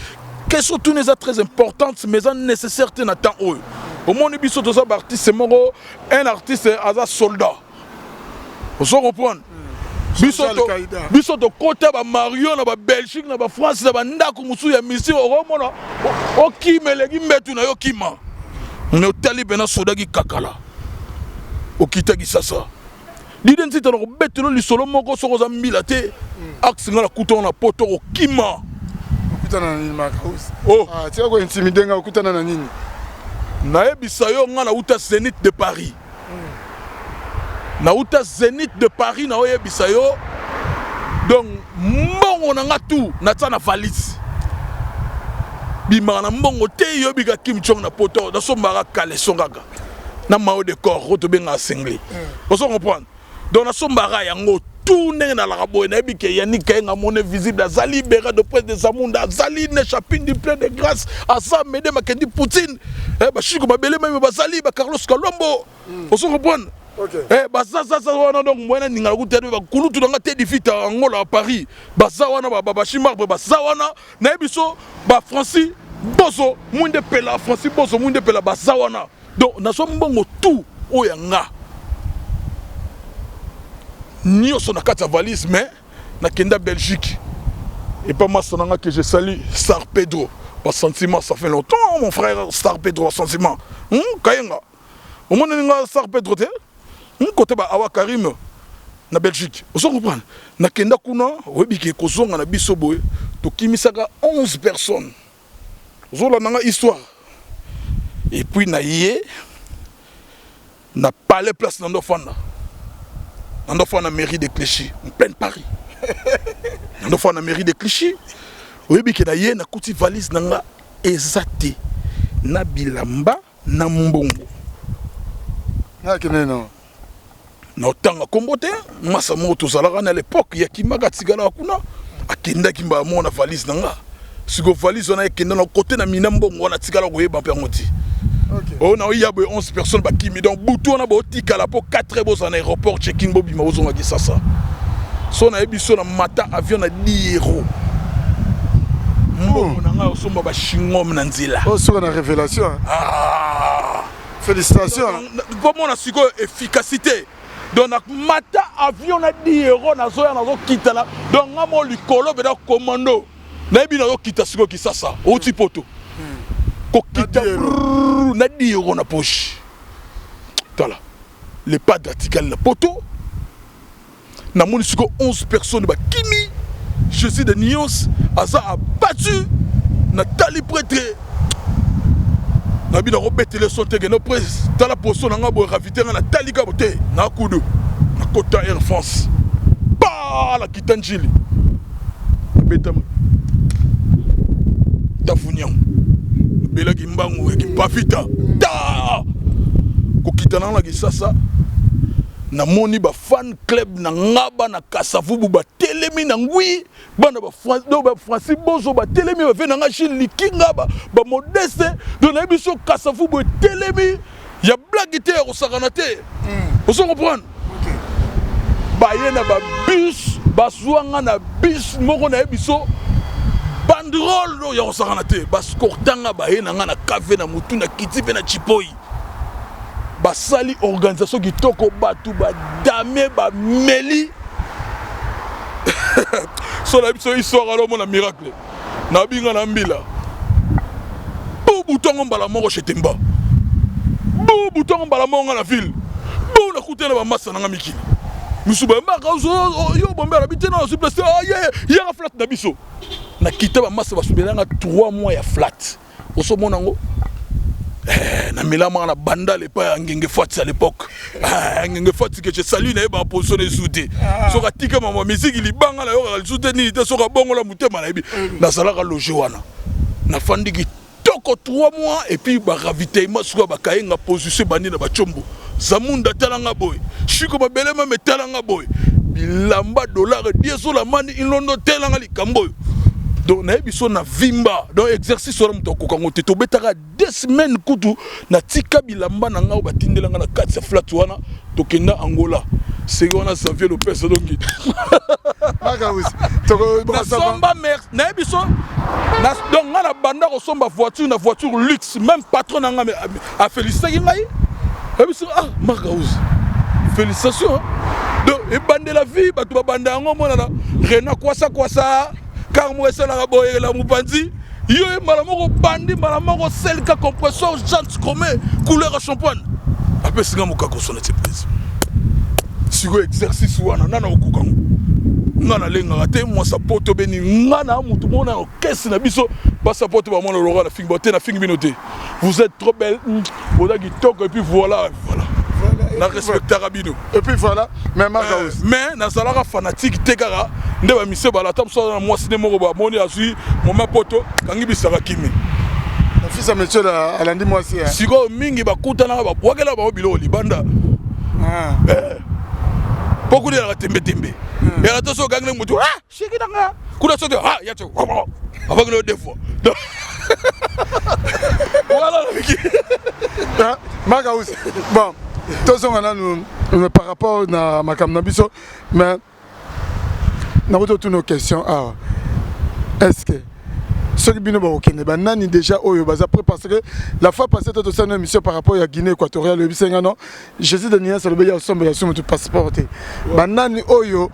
[SPEAKER 1] Question tout n'est très importante mais ça nécessaire na temps haut Au monde biso to ça artiste moko un artiste aza soldat. Vous comprenez? Biso to côté ba Mario na ba Belgique na ba France na ba ndako musu ya misi omona o kimelegi mbetu na yo kima. No tali bena soda ki kakala. O kitaki sasa. L'identité dans le bête le solo moko soko za mbila te. Axe ngala kuto na poto o kima.
[SPEAKER 2] Okutana na makausi.
[SPEAKER 1] Oh,
[SPEAKER 2] ah tia ko intimider nga okutana na nini?
[SPEAKER 1] Na ebisa yo nga na uta Zénith de Paris. Na uta Zénith de Paris na oyebisa yo. Donc mbongo na nga tout na tsa na valise. Bimana mbongo te yo bika Kim Chong na poto na sombara kale songaga. Na mao de corps to benga single. Vous comprenez? Donc na sombara yango tout n'est na la raboye na bika yani kenga mone visible azali libéré de près des amunda azali ne chapine du plein de grâce asa mede makendi Poutine ba chiko ba belé même ba zali ba Carlos Colombo. Vous comprenez?
[SPEAKER 2] Okay.
[SPEAKER 1] Baza wana donc mwana ninga kutete ba kulutu nga te difita ngola à Paris baza wana ba chimar baza wana na biso ba Francis Bozo munde pela Francis Bozo munde pela baza wana donc na so mbongo tout oyanga ni so na kata valise mais na kenda Belgique et pas moi sonanga que je salue Star Pedro par sentiment ça fait longtemps mon frère Star Pedro sentiment kayenga au monde ninga Star Pedro te côté ba awa Karim na Belgique vous comprenez na kenda kuna webiki kozonga na biso boye to kimisaka 11 personnes zola nanga histoire et puis na yé na palais place Nandofana mairie de Clichy en plein Paris Nandofana mairie de Clichy webiki na yé na kuti valise nanga ezate na bilamba na mbongo
[SPEAKER 2] na keneno
[SPEAKER 1] na tanga kombote masa moto zalaka na l'époque ya kimaka tigala kuna akenda kimba mona valise nanga siko valise na ekenda na côté na minambongo wana tigala ko yeba pe ngoti on a eu 11 personnes ba kimi donc butu na ba tikala po 4 bos en aéroport checking bobi ma ozonga ki sasa so na ebiso na mata avion na 10 euros mbongo nanga osomba ba shingom na nzela
[SPEAKER 2] oh sur la révélation félicitations
[SPEAKER 1] pour mon asiko efficacité. Donc mata avion na 10 euros na zoya na zo kitala donc ngamo likolo beda commando na ebi na zo kita siko kisasa oti poto ko kita na 10 euros na poche tala le pas d'article na poto na moni siko 11 personnes ba kimi je suis de Nyons asa abattu na tali prêtre na bina robete le sonte que no presse dans la potion nga bo raviter na talika bote na kudu na kota Air France ba la kitanjili betama tafunyam bela kimbangu ki pafita da ko kitana la kisasa na moni ba fan club na ngaba na kasavubu ba telemi na ngui bana ba France do ba Francis Bozo ba telemi ba vena nga Chine likinga ba modeste do na biso kasavubu telemi ya blague te o sakanate vous comprenez ba yena ba bus ba suanga na bus moko na biso banderole do ya o sakanate ba skortanga ba yena nga na café na mutu na kiti pe na chipoi basali organisation qui toko batu ba dame ba meli so la biso histoire alors mon miracle na binga na mbila bu butongo mbala moko chetemba bu butongo mbala moko na ville bu na kutena ba massa na mikili musuba mbaka yo bomba la bitena sur place ya flat na biso na kita ba massa basubela nga 3 mois ya flat oso monango na milama na banda le pas ngenge fati à l'époque ngenge fati que je salue na ba positionner soute so ka tika mama musique libanga la yo ka soute ni te so ka bongo la mutema na bi na salaka loger wana na fandi ki toko 3 mois et puis ba ravitaillement so ba kayenga position bandi na ba chombo zamunda talanga boy shiko ba belema metalanga boy bilamba dollar dieso la mani ilondo telanga likambo. Donc na biso na vimba donc exercice sur mto kokango te to betaka 2 semaines kutu na tika bilamba na ngao batindelanga na 4 flat wana to kenda Angola c'est qu'on a Xavier Lopez donc somba mère na biso donc on a banda ko somba voiture na voiture luxe même patron na a félicité ngai et biso ah Magaouz félicitations donc et bande la vie ba to banda ngo mona na rena quoi ça car moi c'est la boye la mupanzi yo malamoko bandi malamoko sel ka compresseur jantes comme couleur champagne après singa mukako sona surprise siko exercice wana nana okukango ngana lenga te moi sa poto beni ngana mutu mona caisse na biso ba sa poto ba mona lora la fing boté na fing binoté vous êtes trop belle vous avez talk et puis voilà na respecter rabino et puis voilà mais Magaouz mais na salara fanatique tekara nde ba mise bala tam so na moi cinéma ko ba moni azui moma poto kangi bisaka kimi
[SPEAKER 2] na fils à monsieur la alandi moi si
[SPEAKER 1] siko mingi ba kutana ba bwakela ba bilo libanda beaucoup de la tembe et la toso gangne mutu ah shiki danga kuda so ah ya to avec le défaut voilà
[SPEAKER 2] Magaouz bon tous on a nous par rapport à ma camnabiso mais nous avons toutes nos questions est-ce que ce qui bino ba okene ba nani déjà oyo baza après parce que la fois passée tout ça une émission par rapport à Guinée équatoriale le bisenga non Jésus de Nia ça le beya sombe ya somme tout passeport ba nani oyo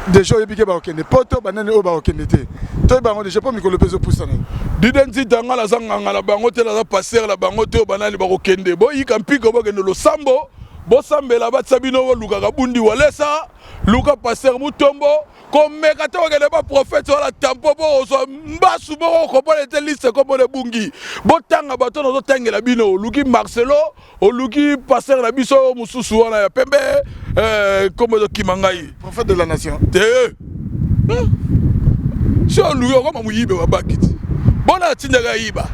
[SPEAKER 2] déjà yebike ba okene poto ba nani oyo ba okene te to ba ngo déjà pas mikolo peso poussana
[SPEAKER 1] didenti tanga la zanga la bango te la passer la bango te ba nani ba okende bo yi kampi ko ba kende lo sambo bo sambela ba tsabino luka kabundi walesa luka passer mutombo comme quand on regarde pas prophète sur la tampo pour mbasu boko comprendre cette liste comme les bungi botanga bato no tanga la bino luki Marcelo o luki passer la biso mususu wana ya pembe comme Kimangai
[SPEAKER 2] prophète de la nation
[SPEAKER 1] si on lui comme muyibe wa bakit bona tindaga yiba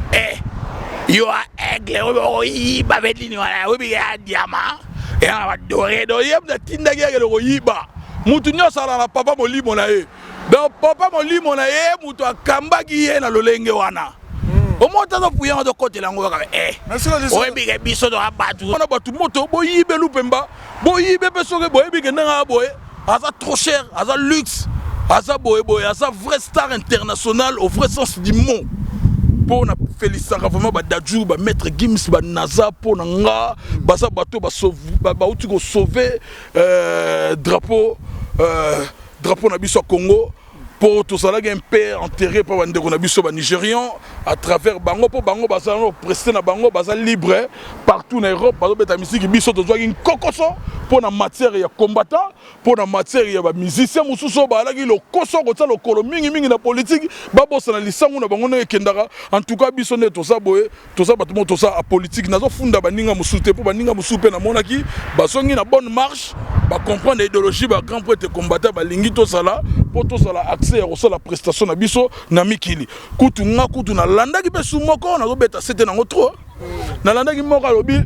[SPEAKER 1] yo a aigle o yiba bedini wana obi ya diamant et on va dorer do yeb na tindaga le yiba mutu nyonso na papa molimo na ye donc papa molimo na ye mutu akambaki ye na lolenge wana omota zo puya de côté lango ka oyebi biso do abatu ona batu moto boyibe lupemba boyibe besoke boyebi ke nanga boye aza trop cher aza luxe aza boye aza vrai star international au vrai sens du mot pour na féliciter vraiment ba Dadju ba maître Gims ba Naza pour nga basa bato ba sauver ba uti ko sauver drapeau na biso Congo pour tout ça là un père enterré par bandeko na biso ba Nigérian à travers bango pour bango basa prester na bango basa libre partout en Europe bazo beta musique biso to zwa une kokoso pour na matière ya combattant pour na matière ya ba musicien mususu ba laki lo koso ko tsa lo kolo mingi na politique ba bossa na lisangu na bango na kendaka en tout cas biso ne to ça boye to ça bato to ça a politique nazo funda baninga musute pour baninga musupe na monaki basongi na bonne marche ba comprendre l'idéologie ba grand prêtre combattant ba lingi to ça là pour to ça là accès à la prestation na biso na mikili kutu na landaki pe sumoko na zo beta c'était na ngotro na landaki moko lobi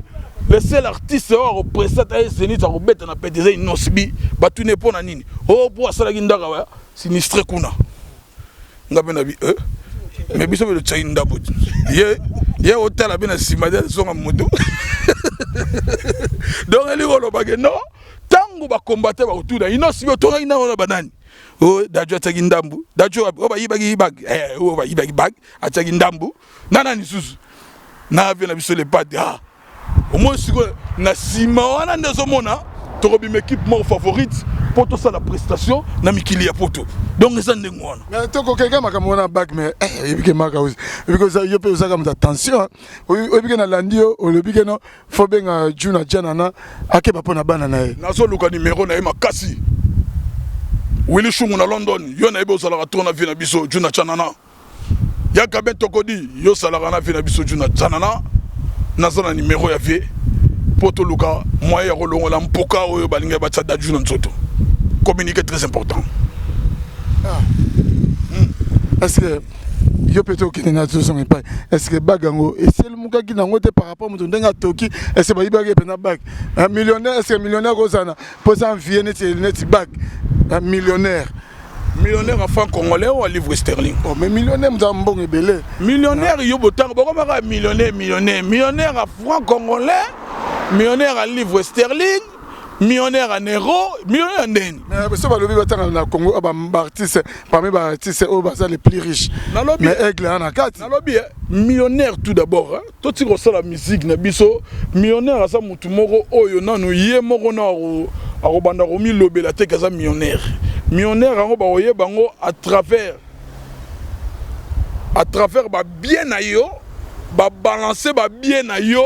[SPEAKER 1] le seul artiste au prestate ay zenith a robeta na pédé inosbi batu ne pona nini oh pour ça la gindaka wa sinistre kuna ngabe na bi mais biso be le tsainda bot ye hôtel abina simade zonga moto donc eli ko ba non tangu ba combattre ba utuna inosbi otonga ina wana banani oh Dadju atagi ndambu Dadju oba yibagi bag oba yibagi bag atagi ndambu nana ni susu na vient na biso le pas au moins siko na sima wana ndezo mona to robi équipe mon favorite pour tout ça la prestation na mikili ya poto donc ça ndengo wana
[SPEAKER 2] mais to ko quelqu'un makamona bag mais ebike Magaouz because yo pe usaka mta attention ebike na landio o lebike no fo benga juna janana akeba pona bana na ye
[SPEAKER 1] na so luka numéro na ye makasi Willy Shungu na London yo na ebe osala tourna vie na biso juna chanana yaka ben tokodi yo sala na vie na biso juna chanana nazana numéro ya vie poto luka moi ya rolongo la mpoka oyo balinga batsa Dadju na nzoto communiquer très important
[SPEAKER 2] est-ce que yo peto ki na zo son pas est-ce que bagango et c'est le muka ki nango te par rapport mutu ndenga toki est-ce ba ibage pena bag un millionnaire est-ce que millionnaire kozana pour ça vie net bag un millionnaire
[SPEAKER 1] à franc congolais ou à livre sterling
[SPEAKER 2] oh mais millionnaire mbongo belé
[SPEAKER 1] millionnaire yo botang boko maka millionnaire à franc congolais millionnaire à livre sterling millionnaire en héros, millionnaire en neni.
[SPEAKER 2] Mais ça va le vivre dans le Congo, artiste parmi les artistes les plus riches. Mais aigle en a quatre.
[SPEAKER 1] Millionnaire tout d'abord, hein. Tout ce qui la musique na biso, millionnaire ça mutu moko oyo nanu yé moko na ro banda ro mi lobela te kaza millionnaire. Millionnaire ngo ba oye bango à travers ba bien na yo, ba balancer ba bien na yo.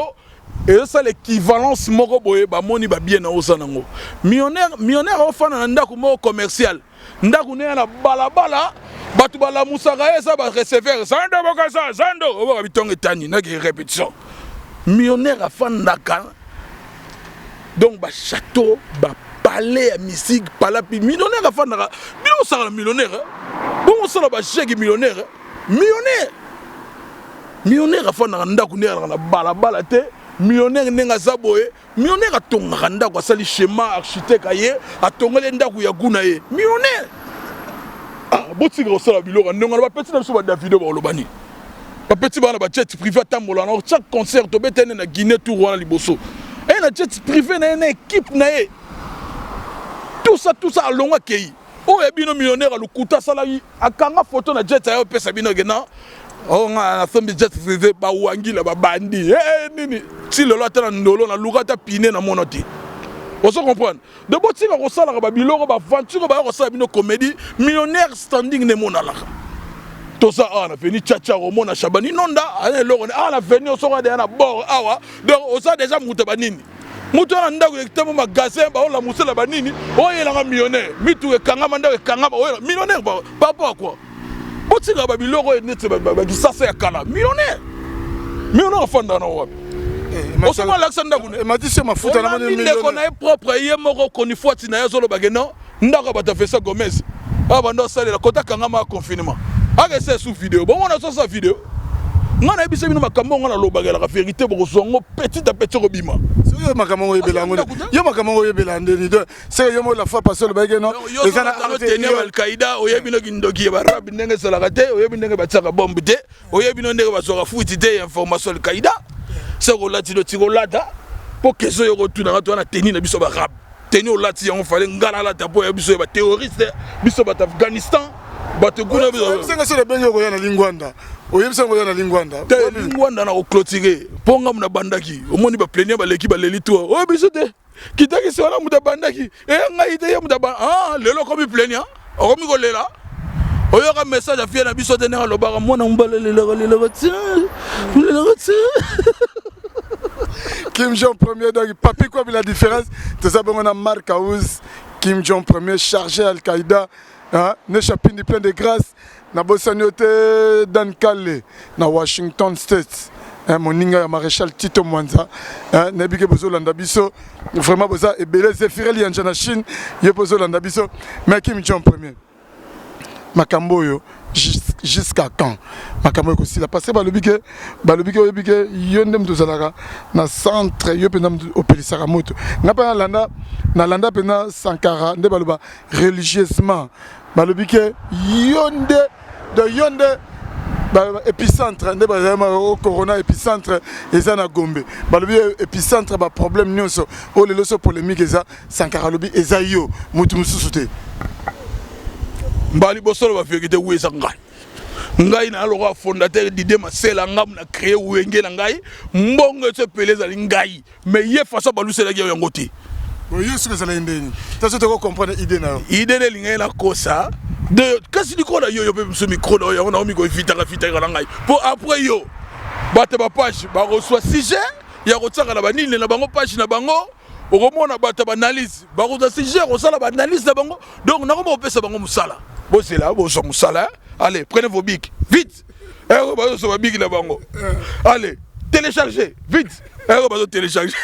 [SPEAKER 1] Et ça l'équivalence moko boye ba moni ba bien na osanango. Millionnaire au fan na ndako moko commercial. Ndako ne na balabala batu bala musaka ça ba recevoir zando bokaza zando o ba bitonga tani na ki répétition. Millionnaire a fan ndaka. Donc ba château, ba palais à musique, palapi millionnaire a fan ndaka. Bilo ça millionnaire. Bon ça ba chèque millionnaire. Millionnaire a fan ndako ne na balabala te. Millionnaire nenga zaboye millionnaire atonga ndako asali schéma architecte aye atongele ndako ya guna ye millionnaire botika osala biloko ndonga ba petit na biso ba Davido ba olobani ba petit bana ba jet privé tambola na chaque concert to betene na Guinée tout wana liboso et na jet privé na équipe na ye tout ça alonga kei o ebino millionnaire alukuta sala akanga photo na jet ayo pesa bino gena. Oh, on a fait des jets privés, bah ouangila, bah bandi. Eh, nini. Si le lot est ndolo, na lugata piné na monoti. On se comprend. De bon si on sala ba biloko ba aventure ba on sala bino comédie, millionnaire standing ne monala. Tout ça on a venu tchatcha au mona Chabani nonda, allez loro on a venu on sera derrière na bord awa. Donc on sa déjà muta banini. Muta na ndako ekitamo magasin ba on la musela banini. Oh il est millionnaire. Mitu e kanga manda e kanga ba millionnaire ba papa quoi. Botika ba biloko nete ba kisasa ya kala millionnaire fanda na wapi osoma Alexander Bune
[SPEAKER 2] m'a dit c'est ma faute na moni
[SPEAKER 1] millionnaire on a propre ye moko koni fuati na yazo lo bageno ndaka bata fesa Gomez abando sale la kota kanga ma confinement aka c'est sous vidéo bon on a ça vidéo ngana ebise bino makambo ngana lo bagela la vérité boko zongo petit à petit robima
[SPEAKER 2] yo makambo yebela ngone yo makambo yebela ndeni de c'est yo mo la fois passé le bageno
[SPEAKER 1] ezana tenir Al-Qaïda oyebino kindoki ba rab ndenge sala kate oyebino ba tsaka bombe te oyebino ndenge ba soka fuiti te information Al-Qaïda c'est ko lati do tiko lata po keso yo retourna to na tenir na biso ba rab tenir lati on fallait ngala la tapo ya biso ba terroriste biso ba Afghanistan ba te guna biso
[SPEAKER 2] c'est le benyo ko yana lingwanda oyebisa ngo yana lingwanda
[SPEAKER 1] lingwanda na ko clôturer ponga muna bandaki omoni ba plenier ba leki ba leli to o biso te kitaki se wala muda bandaki e ngai te muda lelo ko mi plenier o mi ko lela oyo ka message a fie na biso te na lobaka mona mbalele
[SPEAKER 2] Kim Jong premier donc papi quoi la différence de ça on a Mark House Kim Jong premier chargé Al-Qaïda hein ne chapine plein de grâce na bossaniote Dan Kale na Washington State moninga ya maréchal Tito Mwanza na bike bozo landa biso vraiment boza et belé Zefirel yanja na Chine ye bozo landa biso mais Kim Jong premier makambo yo jusqu'à quand makambo ko sila parce balobike yondem to zalaka na centre yo pena opelisaka moto ngapa na landa pena Sankara nde baloba religieusement balobike yonde épicentre nde bazama au corona épicentre eza na Gombe balobi épicentre ba problème nyonso o lelo so polémique eza Sankara lobi eza yo mutu mususu te
[SPEAKER 1] mbali bosolo ba vérité weza ngai na loko fondateur d'idée masela ngam na créer wenge na ngai mbongo se peleza ngai mais ye façon balusela yango te
[SPEAKER 2] yo ce que ça l'indeni taso te comprendre idée na
[SPEAKER 1] idée de lingai na kosa de kasi diko na yo pe so micro na yo na mi ko fita na ngai pour après yo bate ba page ba reçoit sujet ya kotsaka na banini na bango page na bango okomona bata ba analyse ba ko sujet ko sala ba analyse na bango donc na ko pesa bango musala bo c'est là bo so musala allez prenez vos bics vite ba so ba bics na bango allez téléchargez vite ba so télécharger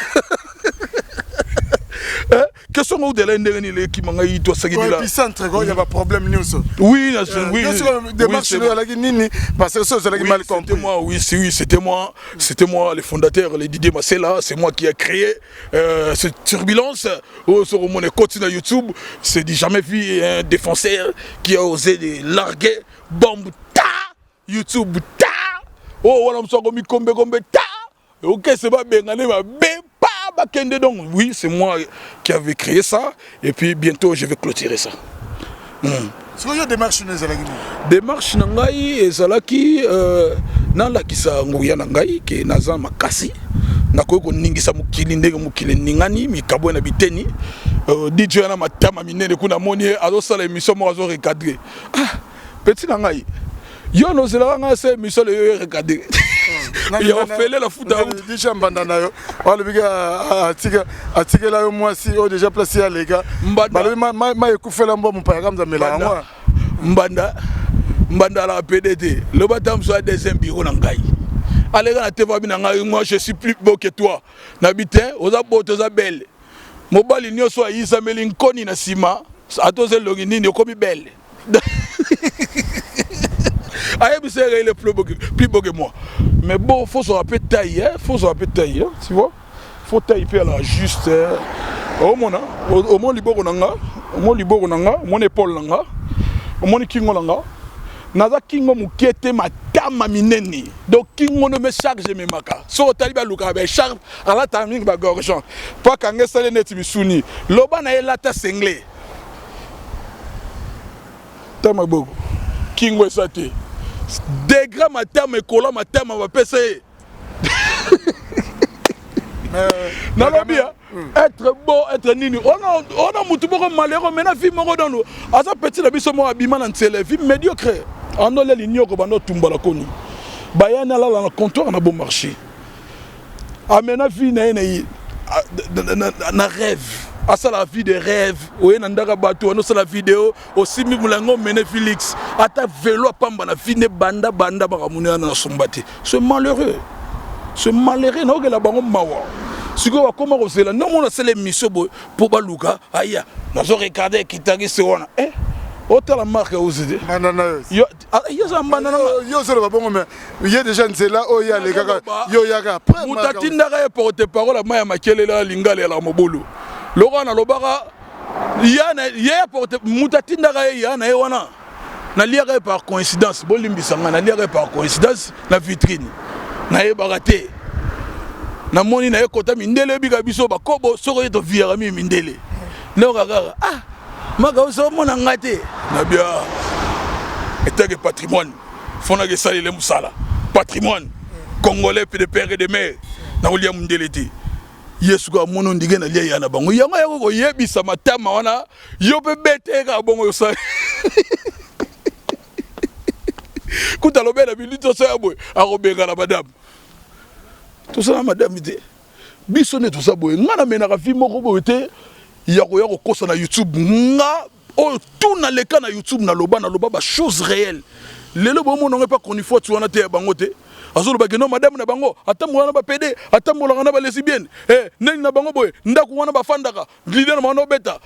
[SPEAKER 1] quels sont les délais qui m'ont dit toi ça qui dit là
[SPEAKER 2] épicentre il y a pas problème nyonso
[SPEAKER 1] oui oui
[SPEAKER 2] démarche la nini parce que ça c'est mal compris
[SPEAKER 1] c'était moi le fondateur les Didier Masela c'est moi qui a créé cette turbulence sur mon côté sur YouTube c'est dit jamais vu un défenseur qui a osé de larguer bombe ta YouTube ta oh voilà me so kombe ta OK c'est pas bengane ma Bakende, donc oui, c'est moi qui avais créé ça. Et puis bientôt, je vais clôturer ça.
[SPEAKER 2] C'est quoi démarche
[SPEAKER 1] démarche nangai ezalaki nalakisa nguya nangai ke naza makasi nakoki koningisa mokili ndenge mokili ningani mikabo na biteni DJ na matama minene kuna moni azosala émission moko azo recadrer petit nangai yo nozela nga se émission le yo recadrer il a fait la foot à
[SPEAKER 2] DJ mbandana yo wala biga atika la yo mwasi o déjà placé à les gars balobi ma ekufela mbo mpaya kamza mela ngwa Mbanda la PDT, le bâtiment soit deuxième bureau nangai. Allez dans la TV nangai, moi je suis plus beau que toi. N'habitin, aux abords, aux abelles. Mobile il n'y a soit Isa Melinkoni na sima, à tous les logini ni comme belle. Aïe, c'est le plus beau que moi. Mais bon, faut se rappeler taille, tu vois. Faut tailler là juste. Au moins libo nanga, mon épaule nanga. Omoni kingo langa naza kingo mukete matama mineni donc kingo no me charge me maka so taliba luka be charge ala taming ba gorgeon pas kange sale net bisuni loba na elata sengle tama bogo kingo esate degra matama ekola matama ba pese Nalobia, être beau, être nini. On a moutou beaucoup malheureux, mais la vie m'a redonné. À ça petit la biso moi abima dans la vie médiocre. On a les lignes que bando tumba la koni. Bayana là dans le comptoir on a bon marché. Amena vie na rêve. À ça la vie de rêve. Oye nandaka bato, on a la vidéo aussi mi mulango mene Félix. À ta vélo pamba na vie ne banda baramune na sombati. C'est malheureux. Ce malheureux n'a pas bango mawa. Si vous comment vous faites là, non on a fait les missions pour baluka. Aïe, nous avons regardé qui t'a dit c'est on. Autant la marque vous aider. Banana. Yo ça banana. Yo ça va bon mais il y a des gens c'est là oh il y a les gars yo yaga.
[SPEAKER 1] Mutatinda ka porte parole à maya makele la lingale la mobolo. Laurent na lobara ya porte mutatinda ka ya na wana. Na lire par coïncidence, bolimbisanga na lire par coïncidence la vitrine. Na baraté na moni na ekota mindele bika biso ba kobo soko to viera mi mindele no gaga maga so mona ngate na bien etake patrimoine fona ke sali le musala patrimoine congolais puis de père et de mère na olia mindele ti yesu ka mono ndige na lia yana bango yango yako yebisa matama wana yo pe bete ka bongo yo sa kuta lobela bilito so yabo arobeka la madame tout ça madame dit bisonné tout ça boy ngana menaka fi moko boyete yako kosa na YouTube nga o tout na le cas na YouTube na loba ba chose réelle lelo bo mononga pas qu'on faut tu wana te bango te azolo ba non madame na bango atambola ba PD atambola na ba lesbienne neng na bango boy ndaku wana ba fandaka leader na beta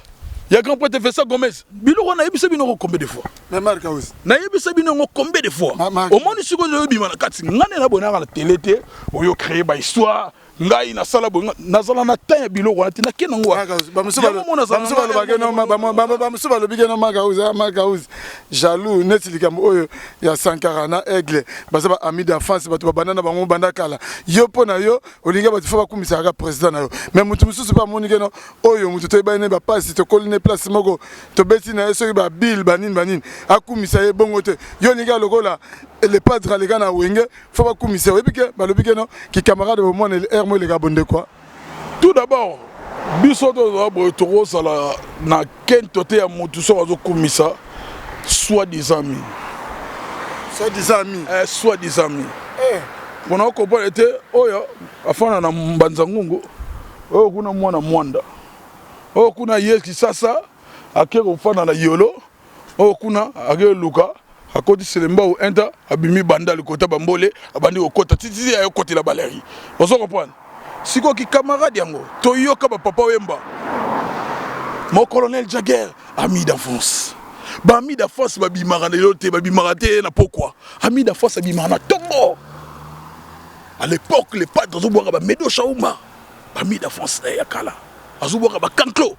[SPEAKER 1] ya grand prêtre fait ça Gomez bilo na yebisa bino combien de fois
[SPEAKER 2] mais marque aussi
[SPEAKER 1] na yebisa bino combien de fois au moins siko zo bima na kati ngane na bona na télé te oyo créer ba histoire ngai na sala bo na sala na temps bilo wana tina kenongo
[SPEAKER 2] ba musuba lo bageno ba musuba lo bigeno magauza jaloux neti likambo oyo ya Sankara na Aigle bazaba ami d'enfance bato banana bango banda kala yo pona yo olinga bato fa bakumisa ka président na yo mais mutu mususu ba moni keno oyo mutu to ba ne ba passe to kolne place moko to beti na so ba bill banine akumisa ye bongo te yo linga lokola le padre les gars na wenge fa bakumisa yo bike ba lo bikeno ki camarade au moins moi les gars bonde quoi
[SPEAKER 1] tout d'abord biso to toro sala na kento te ya mutu so azo kumisa soi-disant ami bona ko bo ete oyo afana na mbanza ngungu oyo kuna mwana mwanda oyo kuna yeki sasa akeko fana na yolo oyo kuna ake luka akoti selemba ou enta abimi banda le kota bambole abandi okota titi ya koti la baleri ozo comprendre siko ki camarade yango toyoka ba papa wemba mon colonel Jagger ami d'enfance ba ami d'enfance ba bimara na yote ba bimara te na pourquoi ami d'enfance bimara na tombo à l'époque les padres zo boka ba medo shauma ba ami d'enfance ya kala azo boka ba kanklo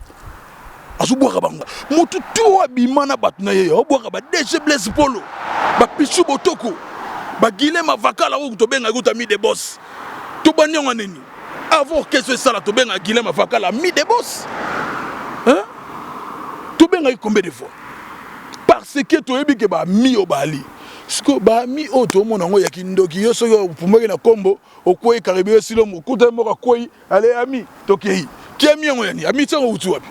[SPEAKER 1] azuboka banga mutu tu abimana batuna ye oboka ba DG Blaise Polo ba Pichu Botoko ba Guilhem Avakala ou to benga guta mi de boss to banyonga neni avant qu'est-ce ça là to benga Guilhem Afaka la mi des boss hein to benga combien de fois parce que to yebi ke ba mi obali ce que ba mi oto mona ngo ya kindoki yo so yo pumoki na kombo okwe karibio silo mukuta moka koi ale ami tokei qui a mis en yani ami tsango utu wapi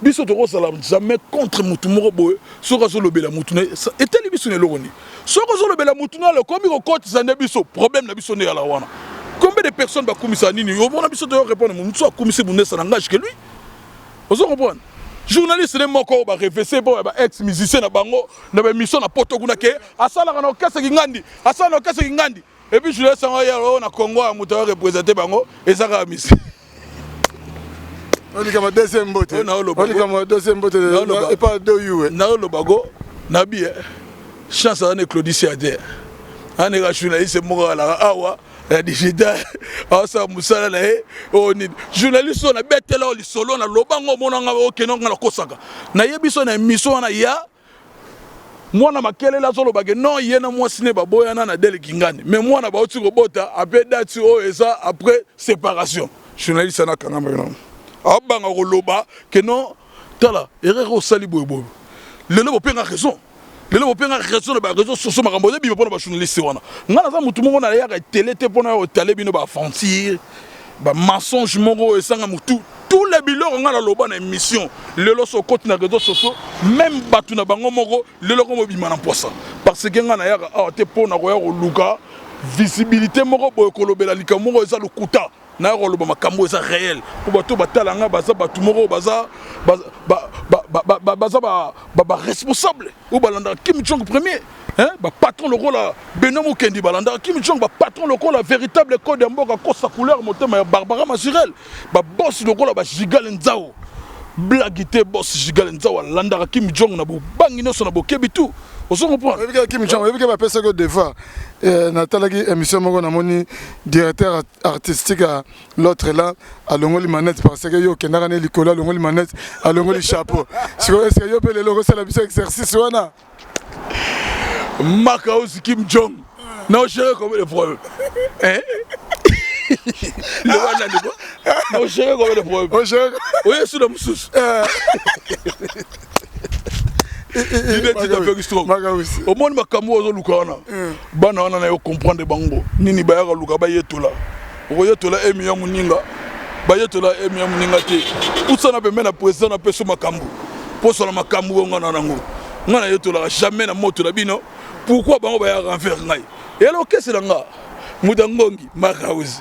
[SPEAKER 1] biso to ko sala jamais contre mutu moko boye soka so lobela mutu ne eteli biso ne loroni soka so lobela mutu na le komi ko kote sa ne biso problème na biso ne ala wana combien de personnes ba komisa nini yo bona biso to répondre mutu a komisi bunesa na ngage que lui vous comprenez journaliste ne moko ba référer pour ba ex musicien na bango na ba mission na poto kuna ke asala kana okese ngandi asala na okese ngandi et puis je laisse en hier na Congo a mutu représenter bango et ça ka misi
[SPEAKER 2] on dit comme deuxième botte on dit comme deuxième botte et pas deux you
[SPEAKER 1] na lo bago na bi chance à ne Claudie Adé ane ga journaliste moko ala awa la digital asa musala na e oni journaliste on a betela o lisolo na lobango monanga o kenonga na kosaka na yebiso na émission na ya mwana makele la solo bage non yena mwasi ne baboya na Dele Kingani mais mwana ba oti ko bota après date o eza après séparation journaliste na kanga non abanga ko loba que non tala erreur o sali bobo lelo bo penga raison lelo bo penga raison na ba raison soso makambo bi pona ba journaliste wana ngana za mutu mongo na ya télé te pona o télé bino ba fantir ba mensonge mongo esanga mutu tous les bilors ngana loba na émission lelo so côté na réseaux sociaux même batu na bango moko lelo ko mobima na posa parce que ngana ya te pona ko ya ko luka visibilité moko boy ko lobela likamoko eza lokuta na ko loba makambo eza réel pour bato batalanga baza batu moko baza ba responsable ou balanda Kim Jong premier hein ba patron le rôle Benoît Kendi balanda Kim Jong ba patron le rôle véritable code mboka kosa couleur motema ya Barbara Masurel ba boss le rôle ba Jigal Nzao blagité boss Jigal Nzao landa Kim Jong na bo bangi no so na bo kebitu on comprend
[SPEAKER 2] avec Kim Jong avec ba pesa go devoir natalaki émission moko na moni directeur artistique à l'autre là à longoli manette parce que yo kendaka ne likola longoli manette à longoli chapeau est-ce que yo pe le logo c'est la biso exercice wana
[SPEAKER 1] Makaosi Kim Jong non chérie comme le problème hein le wana de quoi non chérie comme le problème
[SPEAKER 2] oh chérie
[SPEAKER 1] oui c'est le musus au monde makambo ozo lukana bana wana na yo comprendre bango nini bayaka luka bayetola okoyetola emi ya muninga bayetola emi ya muninga te usana pe mena président na peso makambo poso na makambo ngana nango ngana yetola jamais na moto la bino pourquoi bango bayaka renfer ngai et alors qu'est-ce nga mudangongi makauzi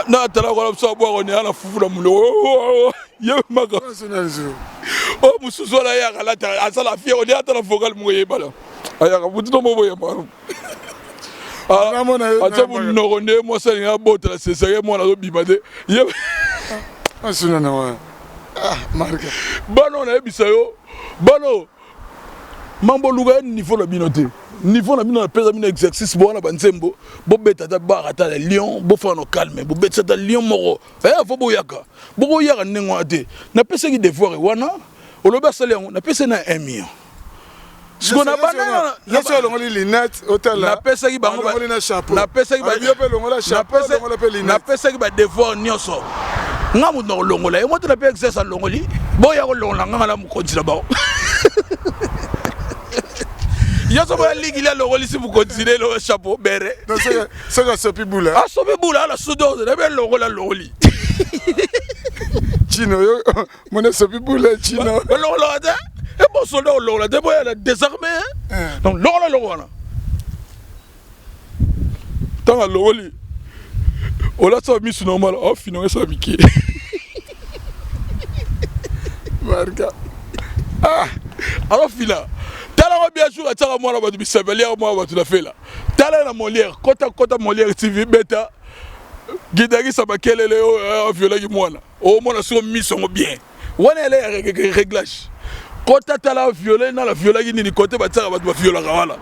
[SPEAKER 1] na tala ko la so boa ni ala fufu na mulo ye makauzi oh mususu la ya la asala fie on ya tala vocal moye bala aya ka butu no moye ma ata bu no ne mo se ya bota se se mo na do bibade ye
[SPEAKER 2] asuna na wa marka
[SPEAKER 1] bano na ebisa yo bano mambo luga niveau la binoté niveau na bino na pesa bino exercice bo na banzembo bo beta ta barata la lion bo fa no calme bo beta ta lion moro fo bo yaka nengo ate na pesa ki devoir wana oloba sale na pesa na 1 million siko na bana
[SPEAKER 2] na so longoli linette hotel
[SPEAKER 1] na pesa ki bango
[SPEAKER 2] na chapeau
[SPEAKER 1] na pesa ki ba
[SPEAKER 2] yo pe longola chapeau longola pe linette
[SPEAKER 1] na pesa ki ba devoir nyoso ngamu no longola e mo na pe exercice longoli bo ya ko longola ngala mu kontina ba yo so ba ligi la longoli si vous continuez le chapeau bere
[SPEAKER 2] non c'est que sopi boula
[SPEAKER 1] ah sopi boula la soudo de be longola longoli
[SPEAKER 2] Chino yo mon sopi boula chino
[SPEAKER 1] longola da et bon soldat longola de boya la désarmé donc longola tant longoli on a ça mis sur normal oh finalement ça miki marca ah alors fila tala bien sûr ataka mwana ba bisabelier moi ba tu la fait là tala na Molière kota Molière TV beta gidagi sabakelele o violaki mwana o mwana so mission bien wana ele réglage kota tala violer na la violaki nini côté bataka ba viola wala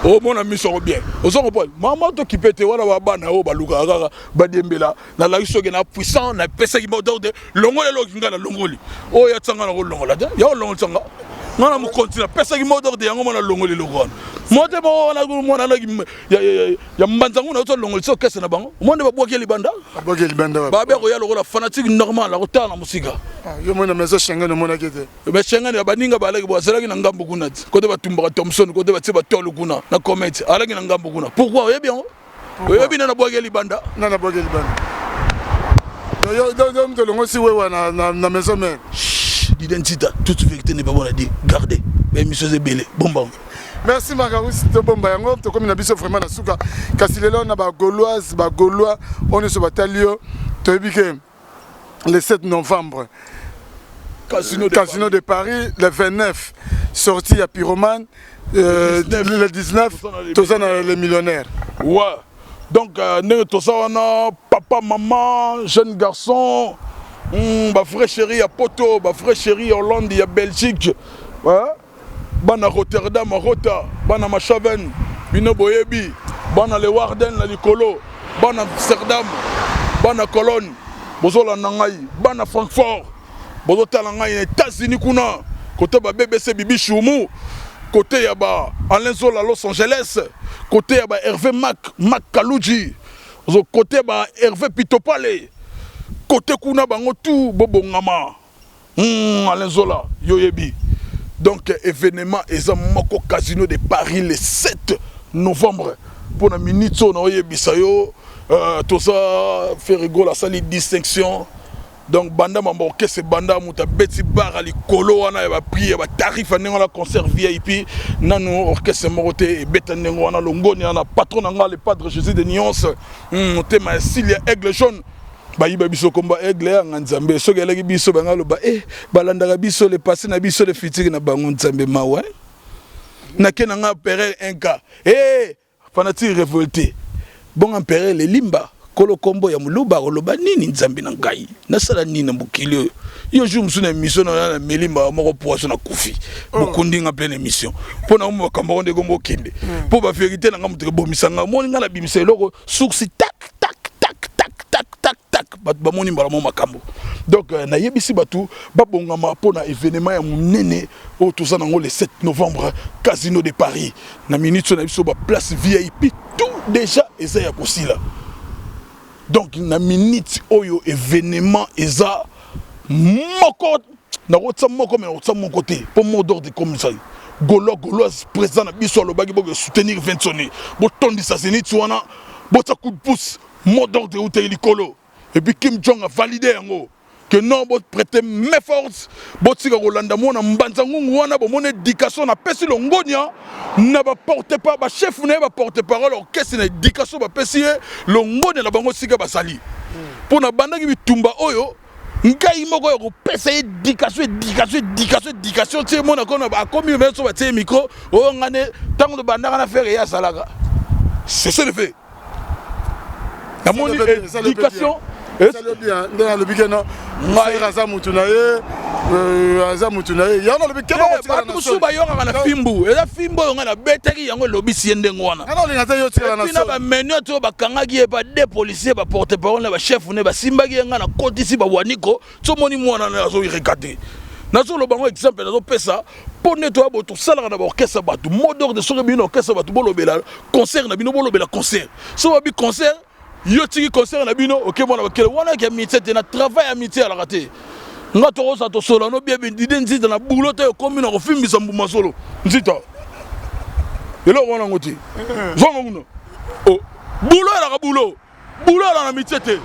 [SPEAKER 1] o mwana mission bien ozo comprendre maman to ki pete wana ba bana o baluka kaka ba dembela na la soke na puissant na pesa ki modorde longole lo kinga na longoli o ya tsanga na ko longola ya longola tsanga ngana mu continue pesa ki modor de yango mona longoli lokwana mote bo na mona na ya mbanzangu na to longoli so kese na bango monde ba bwaki libanda ba be ko ya lokola fanatique normal la ko tala musika
[SPEAKER 2] yo mona mezo Schengen no mona kete
[SPEAKER 1] be Schengen ya baninga balaki bo selaki na ngambu kuna kote ba tumba Thompson kote ba tiba tolo kuna na comedy alaki na ngambu kuna pourquoi oyebi yango oyebi na bwaki libanda
[SPEAKER 2] na bwaki libanda yo do longo si wewa na maison mère
[SPEAKER 1] l'identité, toute vérité n'est pas bonne à dire. Gardez, mais monsieur Zebele, bon bon.
[SPEAKER 2] Merci Magarous, c'était bon bayango, tu comme une abisso vraiment na souka. Kasilelo na ba gauloise, ba gaulois, on est sur batalio, tu as vu que le 7 novembre, Casino de Paris, le 29, sorti à Pyromane, le 19, tous les millionnaires.
[SPEAKER 1] Ouais, donc, tout ça, on a papa, maman, jeune garçon. Ba frère chéri à Poto, ba frère chéri Hollande, il y a Belgique. Bana Rotterdam, Rota, bana Machaven, Bino Boyebi, bana Le Warden, la Nicolo, bana Amsterdam, bana Cologne, Bozola Nangai, bana Francfort, Bozota Nangai, États-Unis kuna, côté ba BBC Bibi Choumou, côté ya ba Alain Zola Los Angeles, côté ya ba Hervé Mac Kalouji, côté ba Hervé Pitopale. Côté kuna bango tout bobongama Alain Zola yoyebi donc événement eza moko Casino de Paris le 7 novembre pour la minute na oyebi sayo tout ça fait rigolo la salle distinction donc banda mambo orchestre banda muta beti bar ali kolo wana ba prix ba tarif ndenge la concert VIP nanu orchestre moroté beta ndenge wana longoni na patron nga le padre Jésus de Nuance tema Silia Aigle Jaune bayiba biso komba aigle ya nzambe soki eleki biso bangalo ba balandaka biso le passé na biso le futur na bango nzambe mawa na kena nga pere inka fanatique révolté bon empere le limba kolo kombo ya muluba koloba nini nzambe na ngai nasala nini na mokili yo jour musu na émission na melimba moko poisson na kufi bokundi nga pleine émission pona mo kamba onde kombo kende po ba vérité na nga mutu bomisanga moni nga na bimisa eloko suksi tak bamoni mbala mo makambo donc na yebisi batu babongama pona événement ya munene o toza nango le 7 novembre Casino de Paris na minute na biso ba place VIP tout déjà eza ya kosila donc na minute oyo événement eza moko na rotsa moko mais rotsa mon côté pour mot d'ordre comme ça gauloise présent na biso lo bagi bo soutenir Vincent bo tondisa zenit wana bo ta coup de pouce mot d'ordre ou te likolo. Et puis Kim Jong a validé que non, vous prêtez mes forces, vous tirez au Landa, vous avez éducation, vous avez l'ongonia, vous ne portez pas, le chef vous ne portez parole, qu'est-ce que c'est l'éducation, vous avez l'ongonia, vous avez sali. Pour la bande qui tombe, ngai moko ya kopesa éducation ti mona kona ba komi meso ba tie micro o ngane tango de banda kana faire ya salaka. C'est ça le fait. La moni éducation
[SPEAKER 2] ça le bien dans le bigeno Raza Mutunaye Raza Mutunaye ya no le bigeno
[SPEAKER 1] ba tu suba yo ngana fimbu eza fimbo yo ngana betaki yango lobi siende ngwana
[SPEAKER 2] ana linga yo tira na
[SPEAKER 1] so ba menyo to ba kangaki e ba deux policiers ba porte parole ba chef ne ba simbaki ngana kotisi ba waniko to moni mwana na zo irekaté na zo lo bango exemple na zo pesa pone to abo to sala na ba orchestre ba tu modeur de so bino orchestre ba tu bolobela concert na bino bolobela concert so ba bi concert yo tiki concert na bino ok mona bakele wana ki amitié te na travail amitié ala raté nga to rosa to solo no bien nzita na boulot te ko mina ko filmisa mbuma solo nzita elo wana ngoti zongo nguno o boulot ala ka boulot ala na amitié te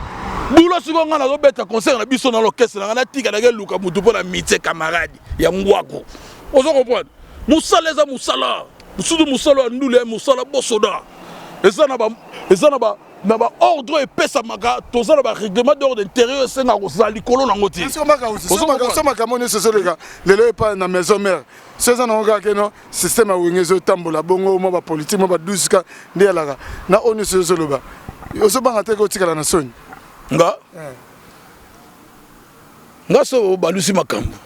[SPEAKER 1] boulot siko nga na zo beta concert na biso na l'orchestre na tika na luka mutu pona amitié camarade ya ngwako ozo comprendre musala eza musala musudu musala ndule musala bosoda eza na ba na ba ordre et pesa maka toza na ba règlement d'ordre intérieur c'est na kozali kolo na ngoti
[SPEAKER 2] so maka moni c'est le gars lelo pas na maison mère c'est ça na nga que non système a wingezo tambola bongo mo ba politique mo ba duska ndelaka na oni c'est le ba oso banga te ko tikala na soni
[SPEAKER 1] nga so balusi makambo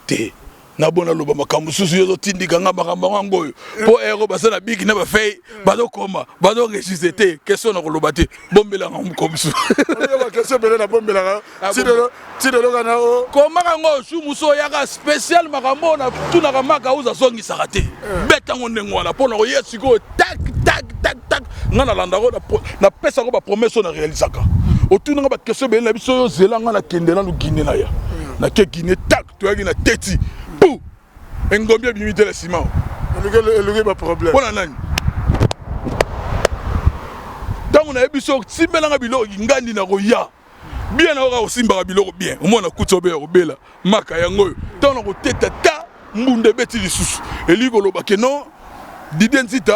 [SPEAKER 1] te na bona loba makambo susu yozo tindika nga makambo ngo po ero basana biki na ba fay bado koma bado registre question na koloba te bombela nga komsu
[SPEAKER 2] ba question bele na bombela tidelo kana o
[SPEAKER 1] koma ngo shu muso yaka spécial makambo na tuna kamaka uza songi sakate beta ngo ndengo wala pona ko yesiko tak tak tak tak nga na landa ko na pesa ko ba promesse na réalisaka otuna nga ba question bele na biso yo zela nga na kende na Guinée na ya na ke Guinée tak to yaki na teti pou engombi bimite la ciment
[SPEAKER 2] le ba problème
[SPEAKER 1] pona nani tango na ebiso simbelanga biloko ngandi na koya bien na ko simba biloko bien omona kutsobe obela maka yango tango na ko teta ta mbunde beti lisusu eliko lobake non d'identité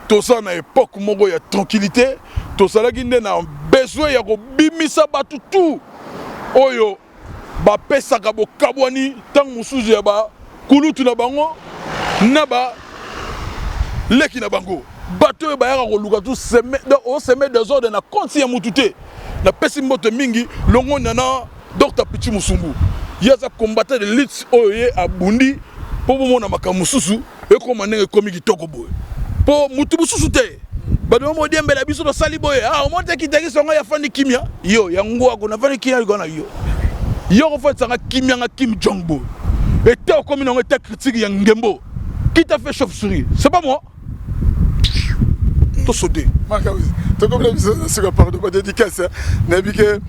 [SPEAKER 1] tosa na époque moko ya tranquillité tosalaki nde na besoin ya ko bimisa batu tout oyo ba pesaka bo kabwani tango musuzu ya ba kulutu na bango na ba leki na bango bato ba yaka koluka tout seme des ordres na konti ya mutute na pesi mbote mingi longo na Dr Pichi Musumbu yaza combattant de lutte oye abundi po bomona makambo susu ekoma ndenge komi kitoko boye po mutu mususu te bado mo diembela biso to sali boye o monte kitaki songa ya fandi kimia yo ya ngwa ko na fandi kimia ko na yo ko fa tsanga kimia nga Kim Jong-bo et toi comme on était critique ya ngembo qui t'a fait chauve-souris c'est pas moi to sauté
[SPEAKER 2] to comme ce que pardon pas dédicace nabike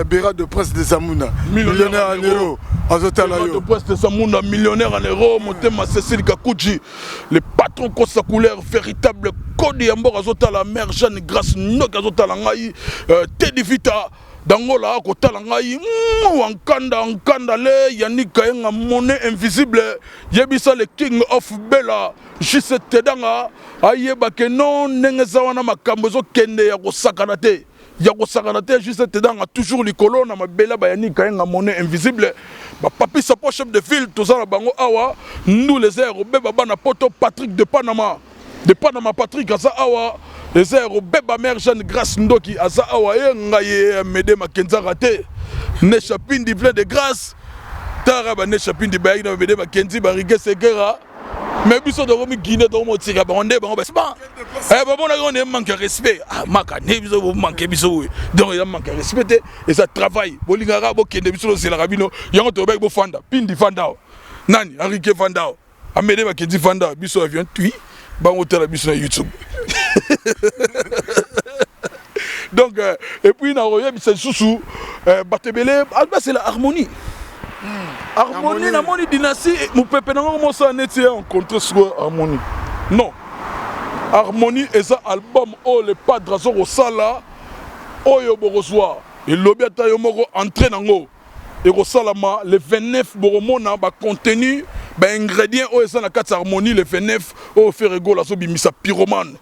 [SPEAKER 2] Béra de Prince des Amouna millionnaire en euros azotala yo
[SPEAKER 1] de Prince des Amouna millionnaire en euros motema Cécile Kakuji le patron Kosa couleur véritable code ya mboka azotala mère Jeanne Grâce Nok azotala ngai Teddy Vita dangola kotala ngai nkanda le yanika yenga monnaie invisible yebisa le king of Bella juste tedanga ayeba ke non nengeza wana makambo zo kende ya kosakana te juste tedanga toujours likolo na mabela ba yanika yenga monnaie invisible ba papi sapo chef de ville tozala bango awa nous les airs beba bana poto Patrick de Panama Patrick asa awa les airs beba mère Jeanne Grâce Ndoki asa awa ngaye mede makenza raté ne chapindi plein de grâce tara ba ne chapindi ba ina mede makenzi ba rigueur segera mais biso de romi Guinée do mo tira ba onde ba ba ba bona on manque respect maka ne biso bo manque biso donc il manque respect et ça travaille bolingara bo kende biso c'est la rabino yango to ba bo fanda pindi fanda nani Enrique fanda amede makenzi fanda biso avion tui ba hôtel biso YouTube. Donc et puis na roya c'est sous batebele c'est la harmonie. Harmonie na moni dynastie mon peuple na mo ça netie en contre sur harmonie. Non. Harmonie et ça album oh le padre zo au sala oyo boroswa et lobiata yo moko entré nango et au salama le 29 boromona ba contenu ba ingrédients oh ça na quatre harmonie le 29 oh faire rigolo la so bimisa pyromane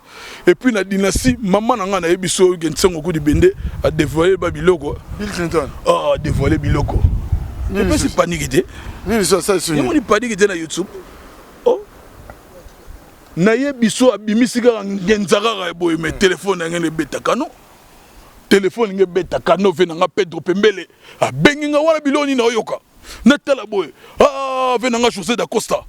[SPEAKER 1] et puis na dynastie maman nanga na yebiso gensengo ko di bende a dévoiler ba biloko
[SPEAKER 2] Bill Clinton
[SPEAKER 1] dévoiler biloko et puis c'est paniqué
[SPEAKER 2] ni ça c'est
[SPEAKER 1] ni on paniqué na YouTube oh na yebiso abimisika ngenzaka boy mais téléphone ngene betaka non téléphone nge betaka no venanga Pedro Pembele abengi nga wala biloni na oyoka natala boy venanga José da Costa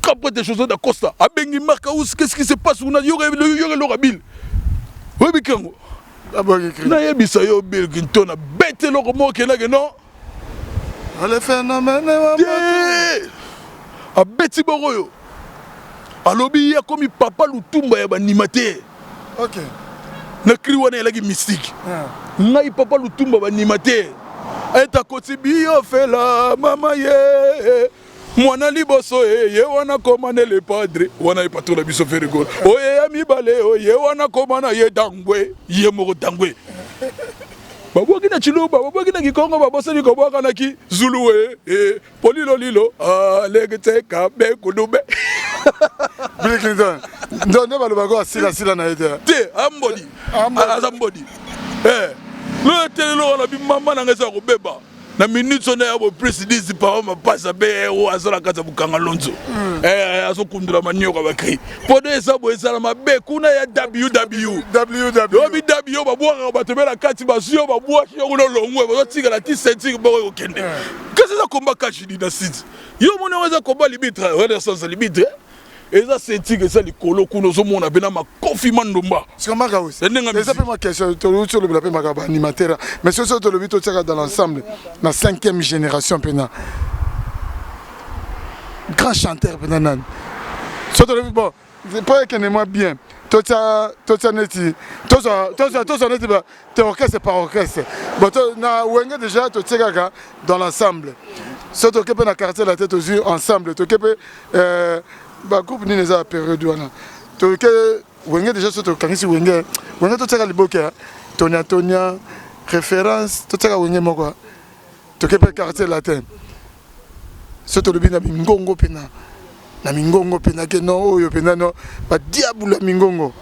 [SPEAKER 1] après des José da Costa abengi Marc Aus qu'est-ce qui se passe on a yore le rabil oui bikango na yebisa yo Bill Clinton a bête lo mo kena que non
[SPEAKER 2] le phénomène
[SPEAKER 1] a beti boroyo alobi ya komi papa lutumba ya banimate
[SPEAKER 2] OK
[SPEAKER 1] na cri wana elaki mystique ngai papa lutumba banimate eta koti bio fela mama ye mwana liboso ye wana komane le padre wana ipato la biso ferigol oye ya mibale oye wana komana ye dangwe ye moko dangwe baboki na chiluba baboki na kikongo baboseli ko boka na ki zuluwe polilo lilo legete ka be kudube
[SPEAKER 2] Bill Clinton ndone balobako asila na ete
[SPEAKER 1] te ambodi azambodi le tele lo na bi mama na ngeza ko beba na minute on a plus 10 par ma passe à BO à la casa bukanga lonzo azo kundura manyoka bakri podo esa bo esa ma be kuna ya WW ba boka ba tebela kati ba sio ba boka yo no longwe ba tika la 17 ba ko kende qu'est-ce ça combat cachi di na site yo mona weza combat libitre wala sans libitre et ça c'est tika ça likolo kuno zo mona bena ma confinement ndomba
[SPEAKER 2] c'est comment ça c'est ma question sur le blape ma animateur mais sur le bito tira dans l'ensemble la 5e génération pena grand chanteur pena sur le bon c'est pas que moi bien tout ça neti tout ça neti ba te orchestre par orchestre bon na wenge déjà to tira dans l'ensemble sur to kepe na quartier la tête aux yeux ensemble to kepe ba groupe ni neza période wana to ke wenge déjà soto kangisi wenge to tsaka liboka Tonia référence to tsaka wenge moko to ke pe quartier latin soto lobina mingongo pena na mingongo pena ke no oyo pena no ba diabula mingongo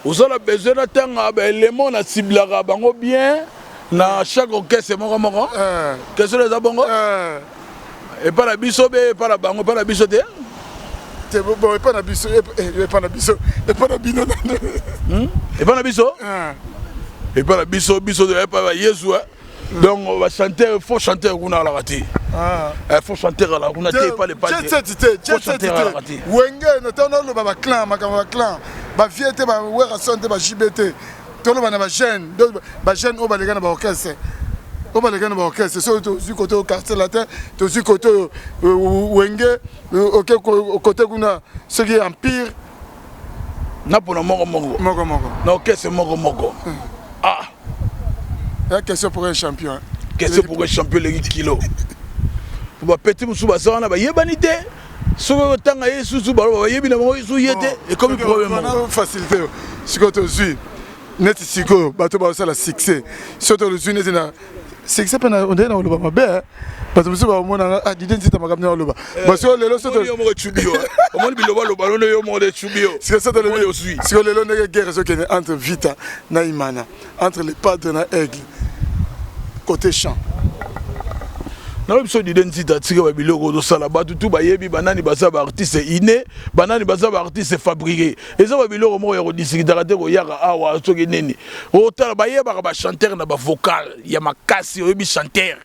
[SPEAKER 1] osala besoin na tanga ba élément na ciblera bango bien na chaque orchestre moko qu'est-ce que les abongo et pas la biso be pas la bango pas la biso te
[SPEAKER 2] c'est bon et pas la biso et pas la biso et pas la bino
[SPEAKER 1] et pas la biso et pas la biso de pas Yesu donc on va chanter faut chanter on a la raté faut chanter là on a pas les pas
[SPEAKER 2] wenge no tono lo ba clan ba fiete ba wera sonte ba JBT tolo ba na ba jeune o ba legana ba orchestre on va les gagner au orchestre, c'est du côté au quartier latin, du côté Wenge, au côté Guna, ce qui est empire.
[SPEAKER 1] N'a pas moko. Non, qu'est-ce moko. Ah.
[SPEAKER 2] La question pour un champion.
[SPEAKER 1] Question pour un champion les kilos. Pour ba petit musuba ça na ba yebanité. Sur tanga yesu ba yebina mo yesu yete et comme problème.
[SPEAKER 2] On a facilité. Ce que tu suis. Net siko bato ba ça la succès. Surtout le jeunes na c'est ça pena on est dans le bas bien parce que ça mona a d'identité ma gamna loba parce que lelo soto
[SPEAKER 1] yo mo chubio o mo biloba loba no yo mo de chubio
[SPEAKER 2] c'est ça dans le aussi c'est que lelo ne guerre so entre Vita na Imana entre les padres na Aigle côté chant
[SPEAKER 1] na biso d'identité tika ba biloko do sala ba tout ba yebi banani baza ba artiste inné banani baza ba artiste fabriqué et ça ba biloko mo yo discuter te ko yaka awa soki nini o tala ba yeba ba chanteur na ba vocal ya makasi o yebi chanteur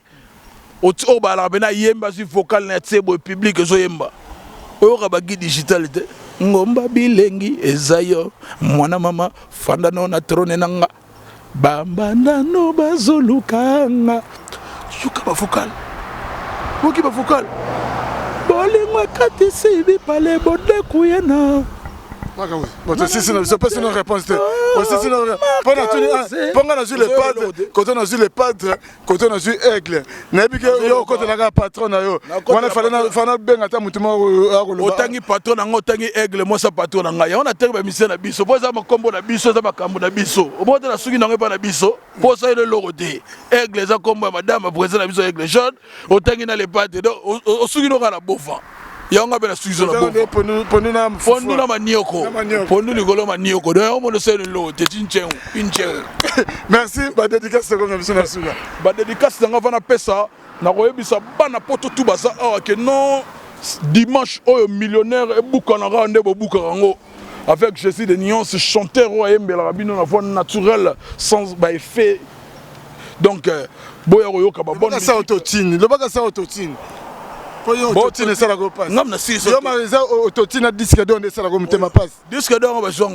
[SPEAKER 1] o ba la bena yemba si vocal na tsebo public zo yemba o ka ba guide digital te ngomba bilengi ezayo mwana mama fanda no na trone nanga bambanda no bazolukanga yuka ba vocal Moki ba vocal. Bolingo kati sibi pale bode kuyena.
[SPEAKER 2] Bon, si c'est une réponse. Pendant on a vu les padres, quand on a vu les padres, quand on a vu Aigle, n'habite yo quand on a patron yo. On a fait ben ata mutuma
[SPEAKER 1] otangi patron na ngotangi Aigle moi sa patron na ngai. On a terbe mission na biso. Poza makombo na biso za makambo na biso. Obote na suki na ngai pa na biso. Poza ile logote. Aigle za kombo madame président na biso Aigle jaune. Otangi na les padres. Osuki no kana bofa. Yanga bela suizo na bofa. Pondu na manioko. Pondu ligolo manioko. Donc on le sait le te tinchen.
[SPEAKER 2] Merci. Ba dédicace comme biso na suga.
[SPEAKER 1] Ba dédicace nga vana pesa na koyebisa bana poto tout baza awa ke non dimanche oyo millionnaire e buka na rande bo buka rango avec Jésus de nuances chanteur o yembela rabino na voix naturelle sans ba effet. Donc boya yoka ba bonne
[SPEAKER 2] ça autotune. Le baga ça autotune. Bon, tu ne sais pas quoi passer.
[SPEAKER 1] Non, mais si.
[SPEAKER 2] Je m'arrête au totin à disque d'or, ne sais pas comment tu m'as passé.
[SPEAKER 1] Disque d'or, on va jouer.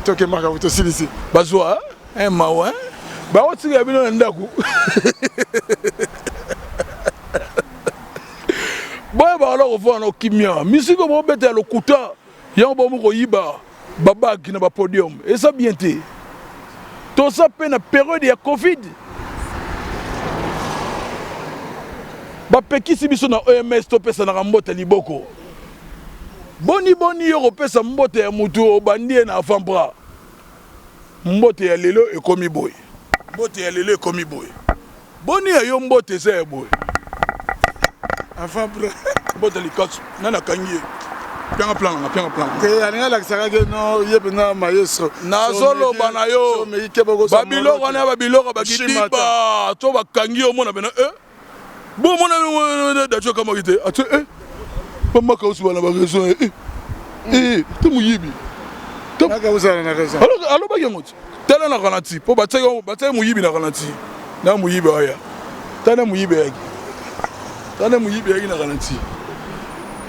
[SPEAKER 2] Tu as marqué au totin ici.
[SPEAKER 1] Bazoua, hein, maouin. Bah, on tire bien un dakou. Bon, bah, alors, on voit nos kimia. Musique, on va mettre le couteau. Il y a un bon mot, Yiba, Baba, qui n'a pas podium. Et ça, bien été. Tout ça, peine à période, il y a Covid. Bapeki si biso na OMS to pesa na mbote liboko. Boni yo pesa mbote ya mutu obandie na afambra. Mbote ya lelo ekomi boy. Mbote ya lelo ekomi boy. Boni ya yo mbote se boy. Afambra mbote likatsu nana kangie. Pianga plan.
[SPEAKER 2] Te alinga la kisaka ke no yebena maestro.
[SPEAKER 1] Nazolo banayo. Babiloko na babiloko bakidiba. To bakangi o mona bena Bon mona dacho kama kite. Atu Pamba kausi bana ba raison te muyibi.
[SPEAKER 2] Naka usana na raison.
[SPEAKER 1] Alors ba yango. Tala na kanati. Po batay muyibi na kanati. Na muyibi aya. Tana muyibi yaki. Tana muyibi yaki na kanati.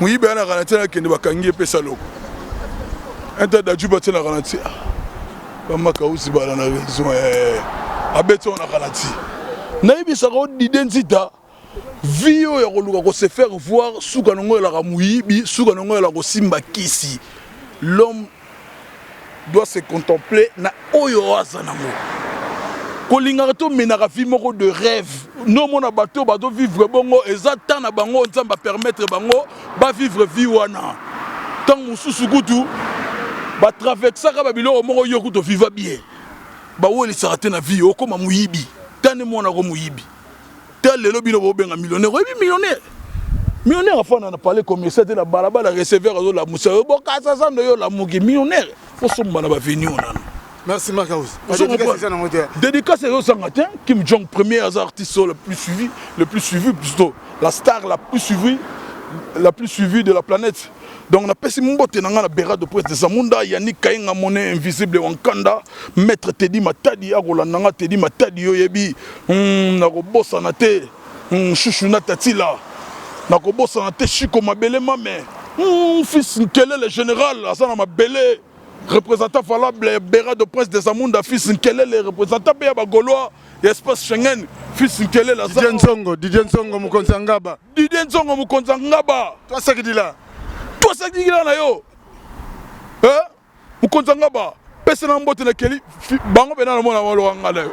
[SPEAKER 1] Muyibi na kanati na kende bakangi pesa loko. Enta da juba tena kanati. Pamba kausi bana na raison abeto na kanati. Na ibi sa ko d'identité. Vio ya koluka ko se faire voir suka nongo la muyibi suka nongo la ko simba kisi. L'homme doit se contempler na oyo azanango. Kolinga to menaka vie moko de rêve. No mona bato vivre bongo ezata na bango nzamba permettre bango ba vivre vie wana. Tant mususu kutu ba traverser ka babilo moko yoku to vivre bien. Ba woli sarate na vie okoma muyibi. Tane mona ko muyibi. Tel le lobby no benga millionnaire. Oui, millionnaire. Millionnaire afin na parler comme ça de la balaba la receveur de la moussa. Bon ka ça ça yo la mugi millionnaire. Faut somba na ba venir on.
[SPEAKER 2] Merci Marcos.
[SPEAKER 1] Dédicace au Sangatin, Kim Jong premier artiste le plus suivi plutôt la star la plus suivie de la planète. Donc on a passé mon botte dans la béra de presse de Zamunda, Yannick Kainga monnaie invisible Wankanda, maître Teddy Matadi, Agola Nanga Teddy Matadi Yoyebi, Narobo Sanate, Chouchouna Tatila, Narobo Sanate Chiko Mabele Mame, fils quel est le général, Asana Mabele, représentant valable béra de presse de Zamunda, fils quel est le représentant Béaba Gaulois, espace Schengen, fils quel est la
[SPEAKER 2] Didier Nsongo Mukonzangaba.
[SPEAKER 1] Didier Nsongo Mukonzangaba.
[SPEAKER 2] Toi ça qui dit là.
[SPEAKER 1] Toi ça qui dit là yo. Mukonzangaba. Pese na mbote na keli bango bena na mona walo ngala yo.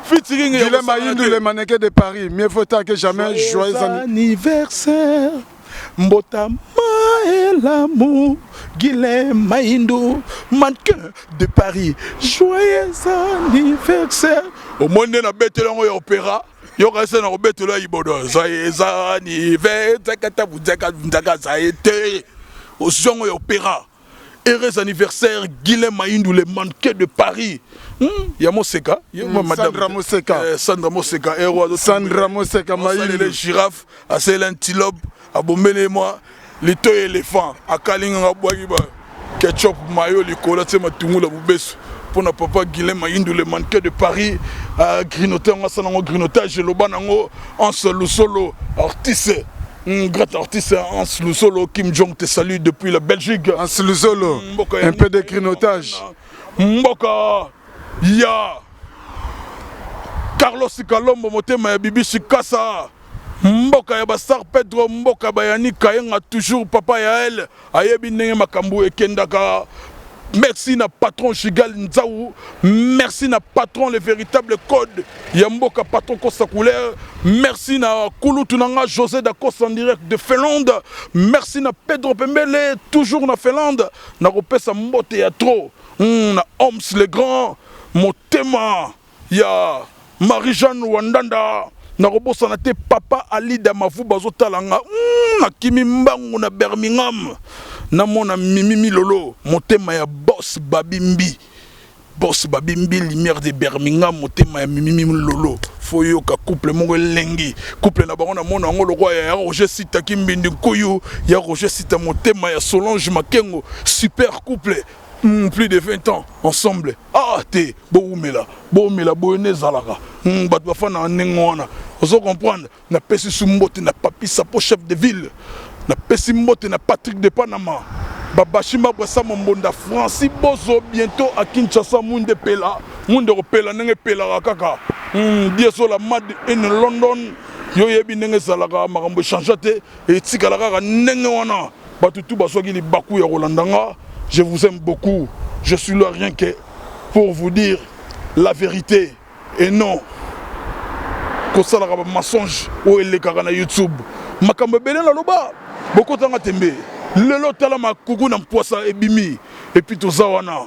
[SPEAKER 1] Featuring
[SPEAKER 2] Guilhem Mayindou le mannequin de Paris, mieux vaut tard que jamais, joyeux
[SPEAKER 1] anniversaire. Mbotama et l'amour, Guilhem Mayindou, mannequin de Paris, joyeux anniversaire. Au monde na bête là opéra, yo reste na bête là ibodo, joyeux anniversaire, takata ça a été au son opéra. Heureux anniversaire, Guilhem Mayindou, le mannequin de Paris. Il y a Moseka,
[SPEAKER 2] Sandra Moseka.
[SPEAKER 1] Sandra Moseka,
[SPEAKER 2] Sandra Moseka,
[SPEAKER 1] Mayindou. Les girafes, à l'antilope, à Bombele moi, les toits éléphants, à Kalinga Boagiba, ketchup, mayo, les colas, c'est ma tumula boubesso. Pour notre papa Guilhem Mayindou, le mannequin de Paris, à grignoter, on a un grignotage, le banango, en solo, artiste. Grand artiste Hans Lusolo, Kim Jong te salue depuis la Belgique.
[SPEAKER 2] Hans Lusolo, un peu de grignotage.
[SPEAKER 1] Mboka, ya Carlos Kalombo, motema ya Bibi Chikasa. Mboka ya Basar Pedro, Mboka Bayani Kayenga, toujours papa ya elle. Ayebi nenge makambu ekendaka. Merci na patron Chigal Nzaou. Merci na patron le véritable code. Yamboka patron Costa Couleur. Merci na Kouloutunanga José Dakos en direct de Finlande. Merci na Pedro Pembele, toujours na Finlande. Na Ropesa Mbote ya trop. Na Homs le Grand. Motema. Ya Marie-Jeanne Wandanda. Na Robosa na te papa Ali Damavu Bazotalanga. Na Kimi Mbangu na Birmingham. Na mona Mimi Lolo, motema ya Boss Babimbi. Boss Babimbi, lumière de Birmingham, motema ya Mimi Lolo. Foyo ka couple mongo lengi. Couple na bango na mona ngo le roi ya Roger Sita Kimbindi Koyo, ya Roger Sita motema ya Solange Makengo. Super couple. Plus de 20 ans ensemble. Ah te, boumela, boyone zalaka. Bat bafana nengona. Vous comprendre, na pesi sumbote na papi sapo chef de ville. Na Pessimbote na Patrick de Panama. Babashima Bressa Mbonda Francis Bozo bientôt à Kinshasa Munde Pela. Munde Pela nenge Pela kaka. Dieso la mad in London. Yo yebi nenge salaka makambo changeate et tikalaka nenge wana. Batutu basogi li baku ya Rolandanga. Je vous aime beaucoup. Je suis là rien que pour vous dire la vérité et non kosalaka ba mensonge o elekaka na YouTube. Makambo bele na loba. Beaucoup de tembe. Lelo tala makuku na mposa ebimi. Et puis toza wana.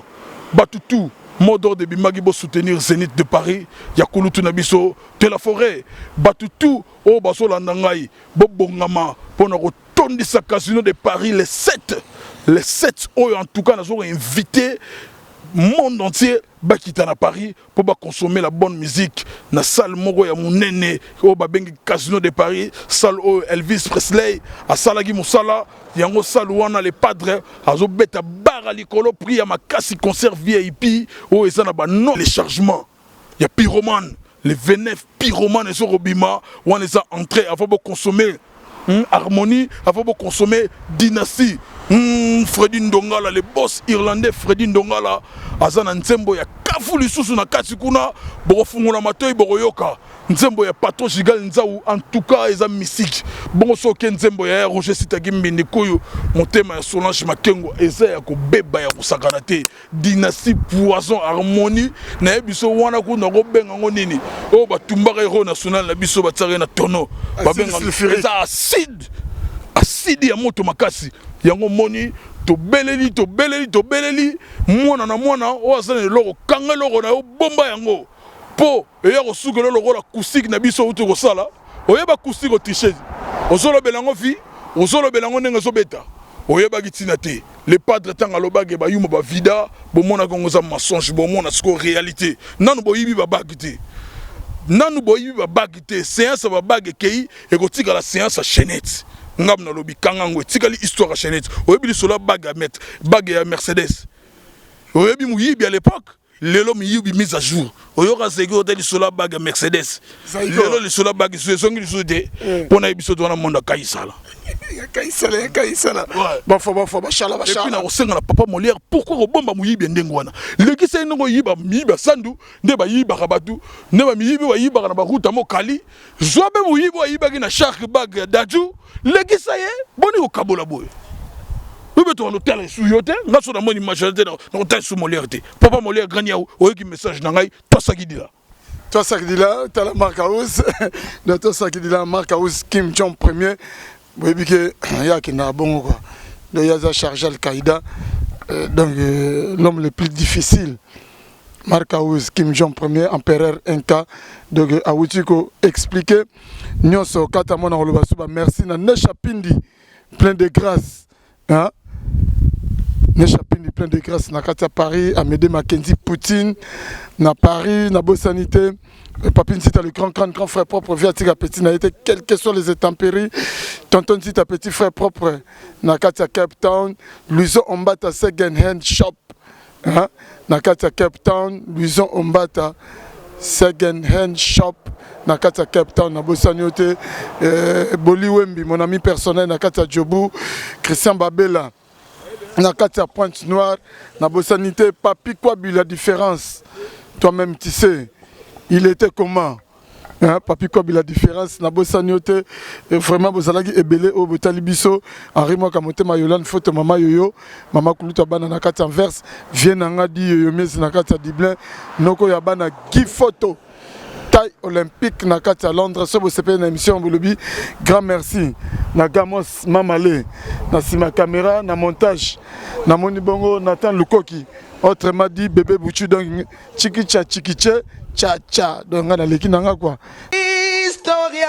[SPEAKER 1] Batutu. mot d'ordre de bimagi bo soutenir Zénith de Paris ya kulutu na biso de la forêt batutu o baso landangai bo bongama pona ko tondisa casino de Paris les 7 en tout cas nous avons invité monde entier bakita na Paris pour consommer la bonne musique na salle moko ya munene o babengi casino de Paris salle o Elvis Presley a salagi musala yango salle wana les padres azo beta bara likolo pri ya makasi concert VIP o ezana ba non les chargements ya pyromane les V9 pyromane so robima wana eza entrée avant de consommer harmonie avant de consommer dynastie Freddy Ndongala le boss irlandais Freddy Ndongala azana nzembo ya kafu lisusu na kati kuna bofungola matoi boroyoka nzembo ya patron Gigal Nzau en tout cas eza mystique bongo soke nzembo ya Roger Sitaki Mbindi koyo motema ya Solange Makengo eza ya kobeba ya kusakana te dynastie poison harmonie na biso wana kuna kobenga ngo nini o batumbaka héros national na biso batsare na tono babenga eza acide ya moto makasi yango moni to beleli mwana na mwana o azana loko kanga loko na yo bomba yango po eya ko sukelo loko la acoustique na biso uto ko sala oyeba acoustique o t-shirt ozolo belango fi ozolo belango ndenge zo beta oyeba gitina te les padres tanga lobage ba yuma ba vida bo mona kongo za mensonge bo mona sko réalité nanu bo yibi ba bagite séance ba bag kei e ko tika la séance chaînette ngam na lobi kangango tikali histoire chaînette oyebi sola bag à mettre bag ya Mercedes oyebi muyibi à l'époque lelo muyibi mise à jour oyoka seki hôtel sola bag à Mercedes lelo le sola bag songi lisode pona ebiso dona monda kaisala
[SPEAKER 2] bon faut bachala
[SPEAKER 1] et puis na osenga na papa Molière pourquoi robomba muyibi ndengo wana leki sai ndongo yiba miyiba sandu nde ba yiba kabatu nde ba miyibi wa yiba na ba ruta mokali zobe muyibi wa yiba na shark bag daju leki sai boni o kabola boy oui mais toi l'hôtel sous yote nga so na moni majorité na hôtel sous Molière te papa Molière grand yaou oyeki message na ngai toi sakidila t'as la marque house
[SPEAKER 2] de toi sakidila marque house Kim Jong premier oui que ya qui na bon quoi de yaza chargé Al-Qaïda donc l'homme le plus difficile marque house Kim Jong premier empereur Inca donc awutiko expliquer nyoso kata mona loba suba merci na Nechapindi plein de grâce hein Nechapindi plein de grâce na kata Paris Amédée Mackenzie Poutine na Paris na Bossanité Papine Sita le grand frère propre Viatika Petit n'a été quels que soient les intempéries tonton Sita petit frère propre na kata Cape Town Luison Ombata second hand shop hein na kata Cape Town Luison Ombata second hand shop na kata Cape Town na Bossaniote Boli Wembi mon ami personnel na kata Djobu Christian Babela na kata Pointe Noire na Bossanité Papi Kwabi la différence toi-même tu sais il était comment hein Papi Kwabi la différence na Bossaniote vraiment bozalaki ebele o botali biso Henri Moka motema Yolande photo mama yoyo mama kuluta bana na kata verse vient na di yoyo mesi na kata Diblin noko ya bana gi photo taille olympique na kata Londres so bo sepe na émission bolobi grand merci na Gamos Mamale na sima caméra na montage na moni bongo Nathan Lukoki autrement dit bébé Bouchu donc chikicha chikiche cha donc na leki nanga quoi
[SPEAKER 3] historia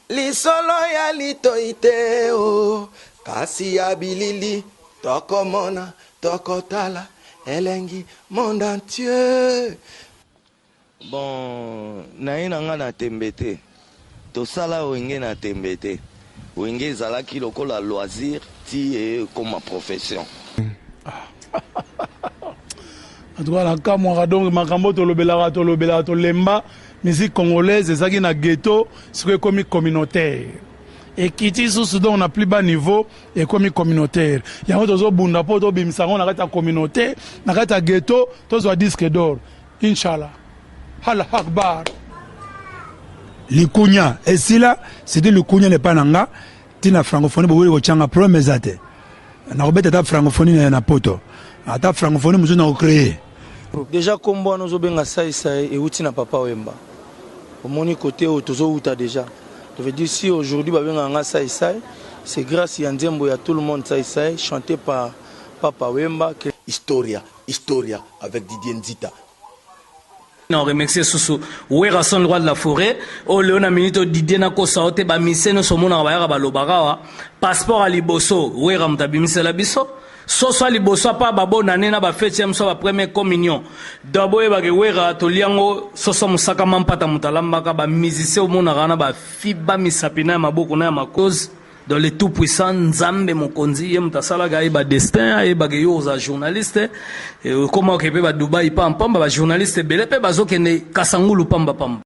[SPEAKER 3] li solo ya litoite o kasi ya bilili tokomona tokotala elengi monde entier. Bon, naina na tembete. To sala wenge na tembete. Wenge zalaki lokola loisir ti comme ma profession.
[SPEAKER 1] En tout cas, la camora donc makambo to lobela to lemba musique congolaise ezaki na ghetto, c'est comme communautaire. Et qui dit sous donc on a plus bas niveau et comme communautaire. Il y a d'autres bunda po to bimsango na kata communauté, na kata ghetto, to zo disque d'or. Inshallah. Allah Akbar.
[SPEAKER 4] Likunya et là c'était le kunya le pananga tina francophonie bo ko changa problème zate na robeta ta francophonie na poto ata francophonie muzo na créer
[SPEAKER 3] déjà kombo nozo benga sai et uti na papa Wemba au moni côté o tozo uta déjà je veux dire si aujourd'hui ba benga nga sai c'est grâce à Nzembo ya tout le monde sai chanté par papa Wemba
[SPEAKER 5] Historia avec Didier Nzita.
[SPEAKER 6] On remercie Soussou. Ouera son droit de la forêt. O Léona Minito Didier Nako Saote ba miseno somona ba ba lobarawa. Passeport à liboso. Ouera mtabimise la biso. Soso liboso pa babo nanena ba fête so ba première communion. Dabo e ba ke ouera to liango soso musaka mampata mutalamba ka ba musicien o mona rana ba fiba misapina maboko na makoz. Dans les tout puissants Nzambe Mokonzi yem tasala ga ba destin e ba yo za journaliste comment que ba Dubai pam pam ba journaliste belé pe bazo kene kasangulu pamba pamba